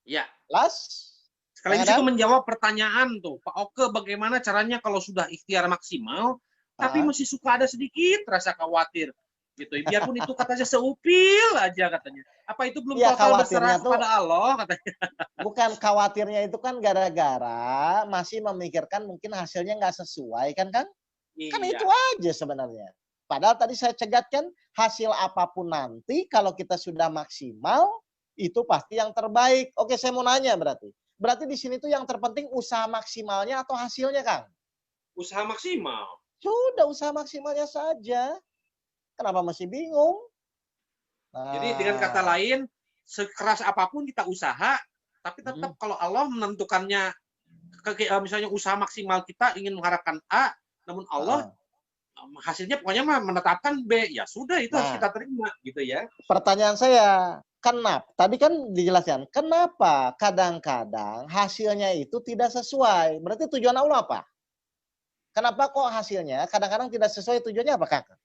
Ya. Las? Sekaligus itu menjawab pertanyaan tuh, Pak Oke, bagaimana caranya kalau sudah ikhtiar maksimal, tapi masih suka ada sedikit rasa khawatir. Gitu. Biarpun itu katanya seupil aja katanya. Apa itu belum total berserah kepada Allah katanya? Bukan, khawatirnya itu kan gara-gara masih memikirkan mungkin hasilnya nggak sesuai kan Kang? Iya. Kan itu aja sebenarnya. Padahal tadi saya cegatkan hasil apapun nanti kalau kita sudah maksimal itu pasti yang terbaik. Oke, saya mau nanya berarti. Berarti di sini tuh yang terpenting usaha maksimalnya atau hasilnya Kang? Usaha maksimal. Sudah usaha maksimalnya saja. Kenapa masih bingung? Jadi dengan kata lain, sekeras apapun kita usaha, tapi tetap kalau Allah menentukannya, misalnya usaha maksimal kita ingin mengharapkan A, namun Allah hasilnya pokoknya mah menetapkan B, ya sudah itu harus kita terima gitu ya. Pertanyaan saya, kenapa? Tadi kan dijelaskan, kenapa kadang-kadang hasilnya itu tidak sesuai? Berarti tujuan Allah apa? Kenapa kok hasilnya kadang-kadang tidak sesuai tujuannya apa, Kak?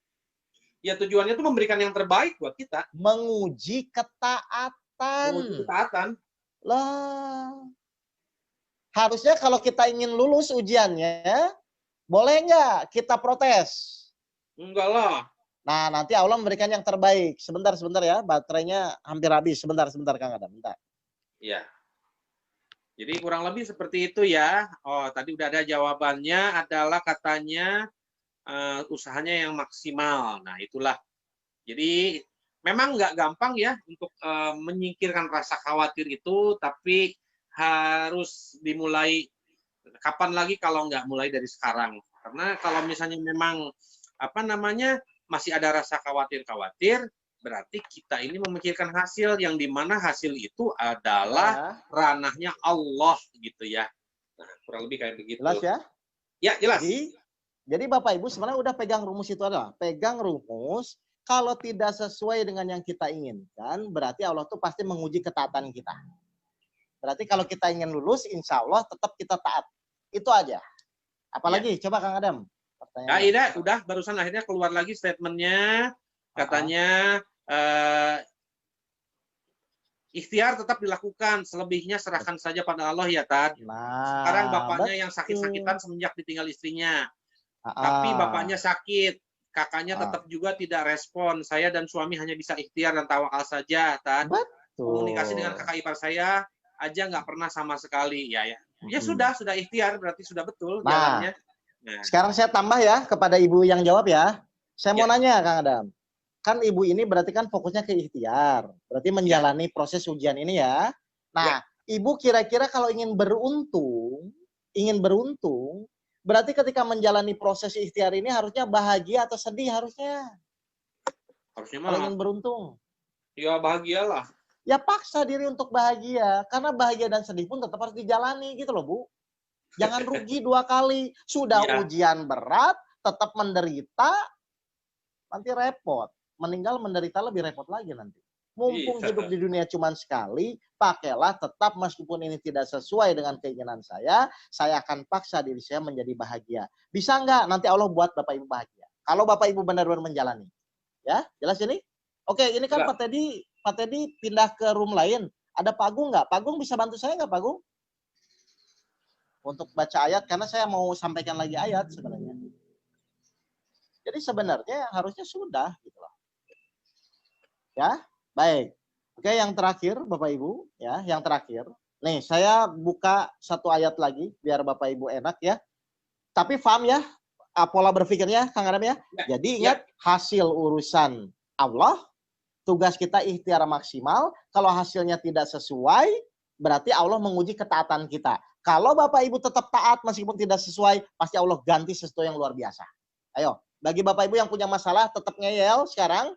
Ya tujuannya itu memberikan yang terbaik buat kita. Menguji ketaatan. Menguji ketaatan. Lah. Harusnya kalau kita ingin lulus ujiannya, boleh nggak kita protes? Enggak lah. Nah, nanti Allah memberikan yang terbaik. Sebentar ya, baterainya hampir habis. Sebentar, Kang Adam. Bentar. Iya. Jadi kurang lebih seperti itu ya. Oh, tadi udah ada jawabannya, adalah katanya usahanya yang maksimal. Nah, itulah. Jadi memang nggak gampang ya untuk menyingkirkan rasa khawatir itu, tapi harus dimulai kapan lagi kalau nggak mulai dari sekarang. Karena kalau misalnya memang masih ada rasa khawatir, berarti kita ini memikirkan hasil yang dimana hasil itu adalah ranahnya Allah gitu ya. Nah, kurang lebih kayak begitu. Jelas ya? Ya, jelas. Jadi Bapak Ibu sebenarnya udah pegang rumus itu adalah pegang rumus. Kalau tidak sesuai dengan yang kita inginkan, berarti Allah tuh pasti menguji ketaatan kita. Berarti kalau kita ingin lulus, insya Allah tetap kita taat. Itu aja. Apalagi, coba Kang Adam. Nah, udah barusan akhirnya keluar lagi statementnya, katanya ikhtiar tetap dilakukan, selebihnya serahkan saja pada Allah ya Tad. Sekarang bapaknya yang sakit-sakitan semenjak ditinggal istrinya. Tapi bapaknya sakit, kakaknya tetap juga tidak respon. Saya dan suami hanya bisa ikhtiar dan tawakal saja, Tad. Komunikasi dengan kakak ipar saya aja nggak pernah sama sekali. Ya sudah ikhtiar, berarti sudah betul jalannya. Nah, sekarang saya tambah ya kepada ibu yang jawab ya. Saya mau nanya Kang Adam. Kan ibu ini berarti kan fokusnya ke ikhtiar. Berarti menjalani proses ujian ini ya. Nah, ibu kira-kira kalau ingin beruntung, berarti ketika menjalani proses ikhtiar ini harusnya bahagia atau sedih harusnya? Harusnya kalau ingin beruntung. Ya bahagialah. Ya paksa diri untuk bahagia. Karena bahagia dan sedih pun tetap harus dijalani gitu loh Bu. Jangan rugi 2 kali. Sudah ujian berat, tetap menderita, nanti repot. Meninggal menderita lebih repot lagi nanti. Mumpung hidup di dunia cuma sekali, pakailah tetap meskipun ini tidak sesuai dengan keinginan saya akan paksa diri saya menjadi bahagia. Bisa nggak? Nanti Allah buat Bapak Ibu bahagia. Kalau Bapak Ibu benar-benar menjalani. Ya, jelas ini? Oke, ini kan Pak Teddy pindah ke room lain. Ada Pak Agung nggak? Pak Agung bisa bantu saya nggak Pak Agung? Untuk baca ayat, karena saya mau sampaikan lagi ayat sebenarnya. Jadi sebenarnya harusnya sudah gitu loh. Ya, baik. Oke, yang terakhir Bapak Ibu, ya, yang terakhir. Nih, saya buka satu ayat lagi biar Bapak Ibu enak ya. Tapi paham ya pola berpikirnya Kang Adam ya. Jadi ingat hasil urusan Allah, tugas kita ikhtiar maksimal. Kalau hasilnya tidak sesuai, berarti Allah menguji ketaatan kita. Kalau Bapak Ibu tetap taat meskipun tidak sesuai, pasti Allah ganti sesuatu yang luar biasa. Ayo, bagi Bapak Ibu yang punya masalah tetap ngeyel sekarang,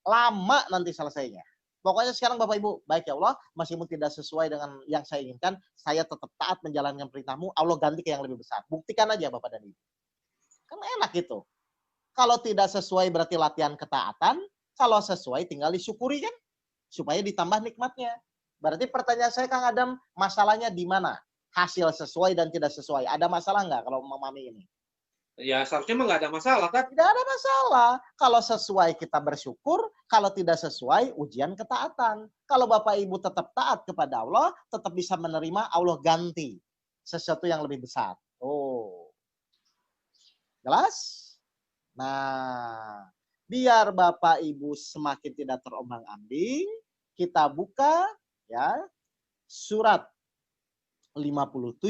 lama nanti selesainya. Pokoknya sekarang Bapak Ibu, baik ya Allah, meskipun tidak sesuai dengan yang saya inginkan, saya tetap taat menjalankan perintah-Mu, Allah ganti ke yang lebih besar. Buktikan aja Bapak dan Ibu. Kan enak gitu. Kalau tidak sesuai berarti latihan ketaatan, kalau sesuai tinggal disyukuri kan, supaya ditambah nikmatnya. Berarti pertanyaan saya Kang Adam, masalahnya di mana? Hasil sesuai dan tidak sesuai. Ada masalah nggak kalau memahami ini? Ya seharusnya memang nggak ada masalah kan? Tidak ada masalah. Kalau sesuai kita bersyukur, kalau tidak sesuai ujian ketaatan. Kalau Bapak Ibu tetap taat kepada Allah, tetap bisa menerima, Allah ganti sesuatu yang lebih besar. Oh, jelas? Nah, biar Bapak Ibu semakin tidak terombang-ambing, kita buka ya surat 57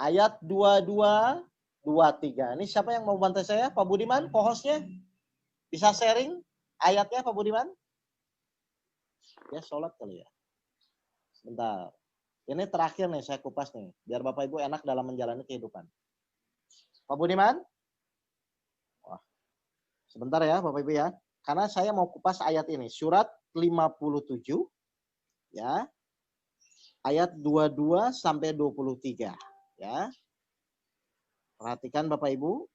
ayat 22 23. Ini siapa yang mau bantu saya? Pak Budiman, co-hostnya? Bisa sharing ayatnya Pak Budiman? Ya sholat kali ya. Sebentar. Ini terakhir nih saya kupas nih. Biar Bapak Ibu enak dalam menjalani kehidupan. Pak Budiman? Wah. Sebentar ya Bapak Ibu ya. Karena saya mau kupas ayat ini. Surat 57 ya. Ayat 22 sampai 23 ya. Perhatikan Bapak Ibu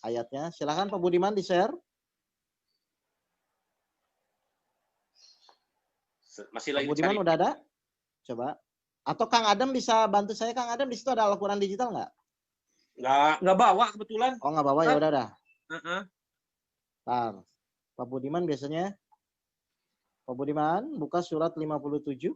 ayatnya. Silakan Pak Budiman di-share. Masih Pak lagi Budiman cari. udah ada? Coba. Atau Kang Adam bisa bantu saya. Kang Adam di situ ada Al-Quran digital nggak? Nggak bawa kebetulan. Oh nggak bawa ya udah dah. Heeh. Ntar. Pak Budiman biasanya. Pak Budiman buka surat 57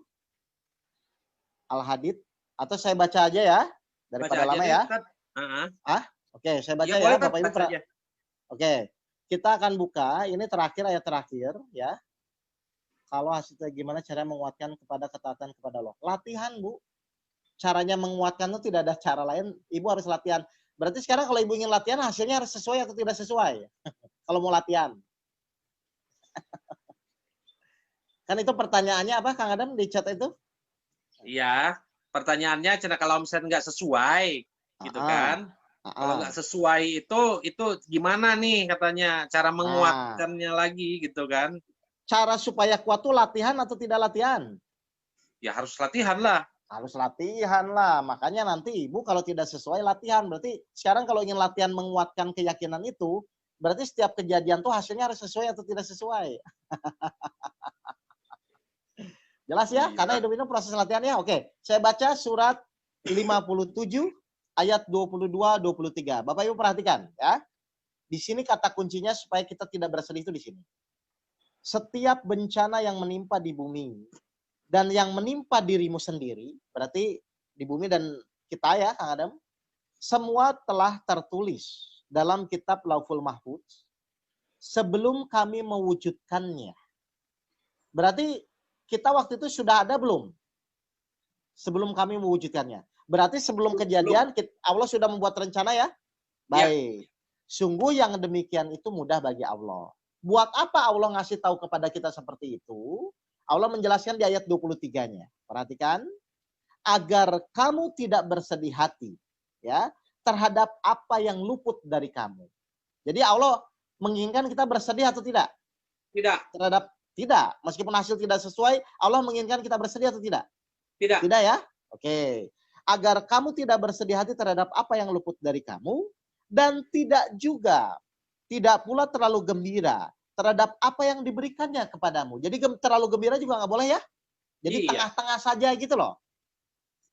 Al-Hadid. Atau saya baca aja ya. Daripada Baca aja lama deh, ya. Ustaz. Heeh. Oke, saya baca Ya, ya boleh, Bapak Ibu. baca aja. Oke. Kita akan buka. Ini terakhir ayat terakhir ya. Kalau hasilnya gimana cara menguatkan kepada ketaatan kepada Allah. Latihan Bu. Caranya menguatkan itu tidak ada cara lain. Ibu harus latihan. Berarti sekarang kalau ibu ingin latihan hasilnya harus sesuai atau tidak sesuai. Kalau mau latihan. Kan itu pertanyaannya apa Kang Adam di chat itu? Iya. Pertanyaannya kalau misalnya nggak sesuai, gitu kan? Kalau nggak sesuai itu gimana nih katanya cara menguatkannya lagi gitu kan? Cara supaya kuat tuh latihan atau tidak latihan? Ya harus latihan lah. Harus latihan lah. Makanya nanti ibu kalau tidak sesuai latihan. Berarti sekarang kalau ingin latihan menguatkan keyakinan itu, berarti setiap kejadian tuh hasilnya harus sesuai atau tidak sesuai. Jelas ya? Iya. Karena hidup itu proses latihannya. Oke, saya baca surat 57 ayat 22-23. Bapak Ibu perhatikan ya. Di sini kata kuncinya supaya kita tidak bersedih itu di sini. Setiap bencana yang menimpa di bumi dan yang menimpa dirimu sendiri, berarti di bumi dan kita ya Kang Adam, semua telah tertulis dalam kitab Lauhul Mahfuz sebelum kami mewujudkannya. Berarti kita waktu itu sudah ada belum? Sebelum kami mewujudkannya. Berarti sebelum kejadian Allah sudah membuat rencana ya? Baik. Sungguh yang demikian itu mudah bagi Allah. Buat apa Allah ngasih tahu kepada kita seperti itu? Allah menjelaskan di ayat 23-nya. Perhatikan. Agar kamu tidak bersedih hati ya terhadap apa yang luput dari kamu. Jadi Allah menginginkan kita bersedih atau tidak? Tidak. Terhadap tidak. Meskipun hasil tidak sesuai, Allah menginginkan kita bersedih atau tidak? Tidak. Tidak ya? Oke. Agar kamu tidak bersedih hati terhadap apa yang luput dari kamu dan tidak pula terlalu gembira terhadap apa yang diberikannya kepadamu. Jadi terlalu gembira juga nggak boleh ya. Jadi tengah-tengah saja gitu loh.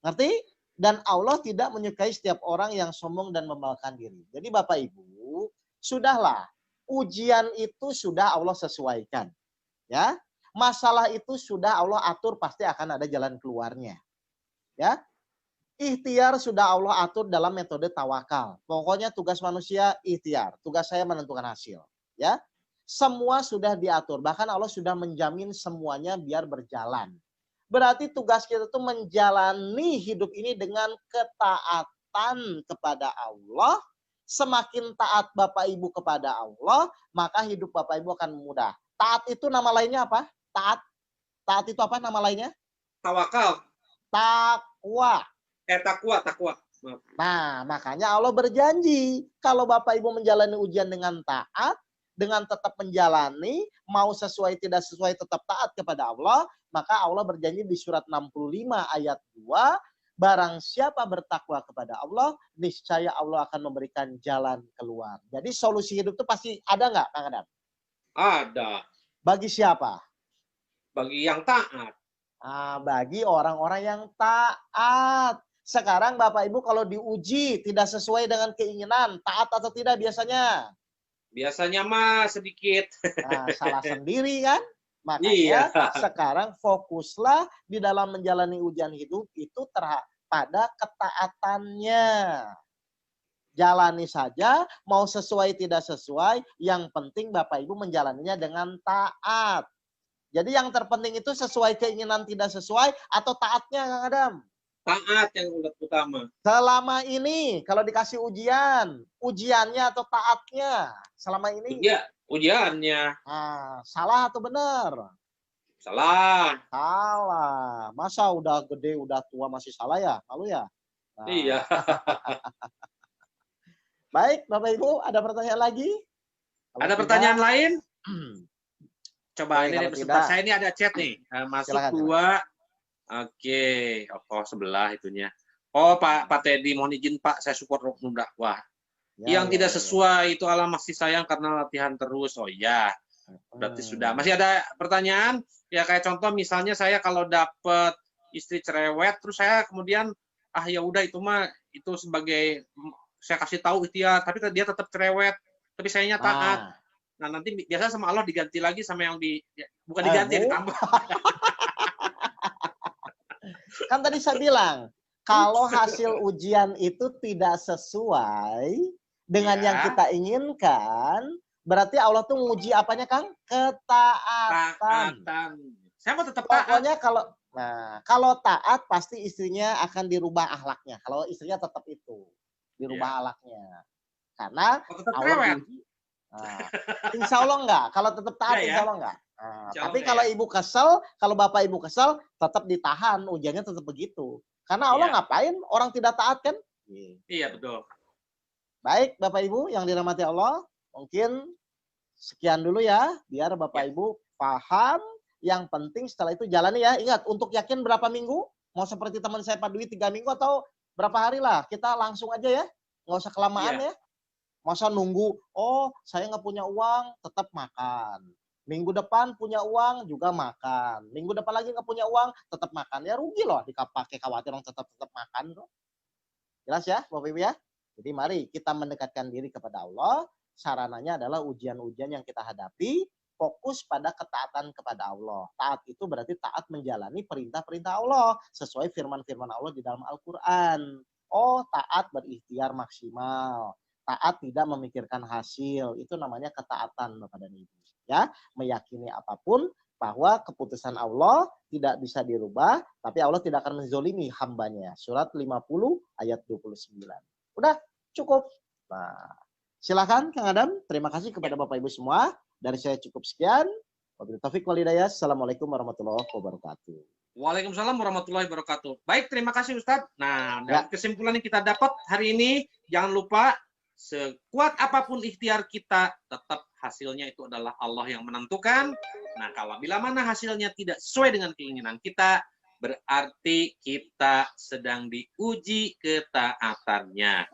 Ngerti? Dan Allah tidak menyukai setiap orang yang sombong dan membanggakan diri. Jadi Bapak Ibu, sudahlah. Ujian itu sudah Allah sesuaikan. Ya. Masalah itu sudah Allah atur pasti akan ada jalan keluarnya. Ya. Ikhtiar sudah Allah atur dalam metode tawakal. Pokoknya tugas manusia ikhtiar. Tugas saya menentukan hasil. Ya. Semua sudah diatur. Bahkan Allah sudah menjamin semuanya biar berjalan. Berarti tugas kita itu menjalani hidup ini dengan ketaatan kepada Allah. Semakin taat Bapak Ibu kepada Allah, maka hidup Bapak Ibu akan mudah. Taat itu nama lainnya apa? Taat. Taat itu apa nama lainnya? Tawakal. Takwa. Takwa. Nah, makanya Allah berjanji kalau Bapak Ibu menjalani ujian dengan taat, dengan tetap menjalani, mau sesuai tidak sesuai tetap taat kepada Allah, maka Allah berjanji di surat 65 ayat 2, barang siapa bertakwa kepada Allah, niscaya Allah akan memberikan jalan keluar. Jadi solusi hidup itu pasti ada nggak, Kang Adam? Ada. Bagi siapa? Bagi yang taat. Bagi orang-orang yang taat. Sekarang Bapak Ibu kalau diuji tidak sesuai dengan keinginan, taat atau tidak biasanya? Biasanya mah sedikit. Salah sendiri kan? Makanya sekarang fokuslah di dalam menjalani ujian hidup itu pada ketaatannya. Jalani saja, mau sesuai tidak sesuai, yang penting Bapak Ibu menjalaninya dengan taat. Jadi yang terpenting itu sesuai keinginan tidak sesuai atau taatnya Kang Adam? Taat yang utama. Selama ini kalau dikasih ujiannya atau taatnya selama ini? Ujiannya. Salah atau benar? Salah. Salah. Masa udah gede, udah tua masih salah ya? Malu ya? Iya. Baik, Bapak Ibu, ada pertanyaan lagi? Kalau Ada tidak, pertanyaan lain? Coba Oke, ini kalau dari peserta tidak, saya ini ada chat nih. Masuk silakan, dua. Oke, oh sebelah itunya. Oh Pak Teddy, mohon izin Pak, saya support rukun dakwah. Ya, Yang ya, tidak ya, ya. sesuai itu alam masih sayang karena latihan terus. Oh ya, berarti sudah. Masih ada pertanyaan? Ya kayak contoh misalnya saya kalau dapat istri cerewet, terus saya kemudian ya udah itu mah itu sebagai saya kasih tahu ikhtiar, tapi dia tetap cerewet, tapi sayanya taat. Nah nanti biasa sama Allah diganti lagi sama yang bukan diganti, ditambah. Kan tadi saya bilang, kalau hasil ujian itu tidak sesuai dengan yang kita inginkan, berarti Allah tuh nguji apanya, Kang? Ketaatan. Saya mau tetap taat. Pokoknya kalau taat pasti istrinya akan dirubah akhlaknya. Kalau istrinya tetap itu, dirubah akhlaknya. Karena Allah diuji. Insya Allah enggak. Kalau tetap taat, insya Allah enggak. Tapi kalau ibu kesel, kalau bapak ibu kesel, tetap ditahan. Ujiannya tetap begitu. Karena Allah ngapain orang tidak taat kan? Iya betul. Baik bapak ibu yang dirahmati Allah, mungkin sekian dulu ya, biar bapak ibu paham. Yang penting setelah itu jalani ya. Ingat, untuk yakin berapa minggu? Mau seperti teman saya Pak Dwi 3 minggu atau berapa hari lah? Kita langsung aja ya. Nggak usah kelamaan ya. Masa nunggu, oh saya nggak punya uang, tetap makan. Minggu depan punya uang, juga makan. Minggu depan lagi nggak punya uang, tetap makan. Ya rugi loh, dipakai khawatir orang tetap makan. Loh. Jelas ya, Bapak Ibu ya? Jadi mari kita mendekatkan diri kepada Allah. Sarananya adalah ujian-ujian yang kita hadapi, fokus pada ketaatan kepada Allah. Taat itu berarti taat menjalani perintah-perintah Allah. Sesuai firman-firman Allah di dalam Al-Quran. Oh, taat berikhtiar maksimal. Taat tidak memikirkan hasil. Itu namanya ketaatan, Bapak dan Ibu. Ya, meyakini apapun bahwa keputusan Allah tidak bisa dirubah, tapi Allah tidak akan menzolimi hambanya. Surat 50 ayat 29. Udah, cukup. Nah, silakan Kang Adam. Terima kasih kepada Bapak Ibu semua. Dari saya cukup sekian. Wabillahi taufiq wal hidayah. Assalamualaikum warahmatullahi wabarakatuh. Waalaikumsalam warahmatullahi wabarakatuh. Baik, terima kasih Ustadz. Nah, dari kesimpulan yang kita dapat hari ini, jangan lupa sekuat apapun ikhtiar kita, tetap hasilnya itu adalah Allah yang menentukan. Nah, kalau bila mana hasilnya tidak sesuai dengan keinginan kita, berarti kita sedang diuji ketaatannya.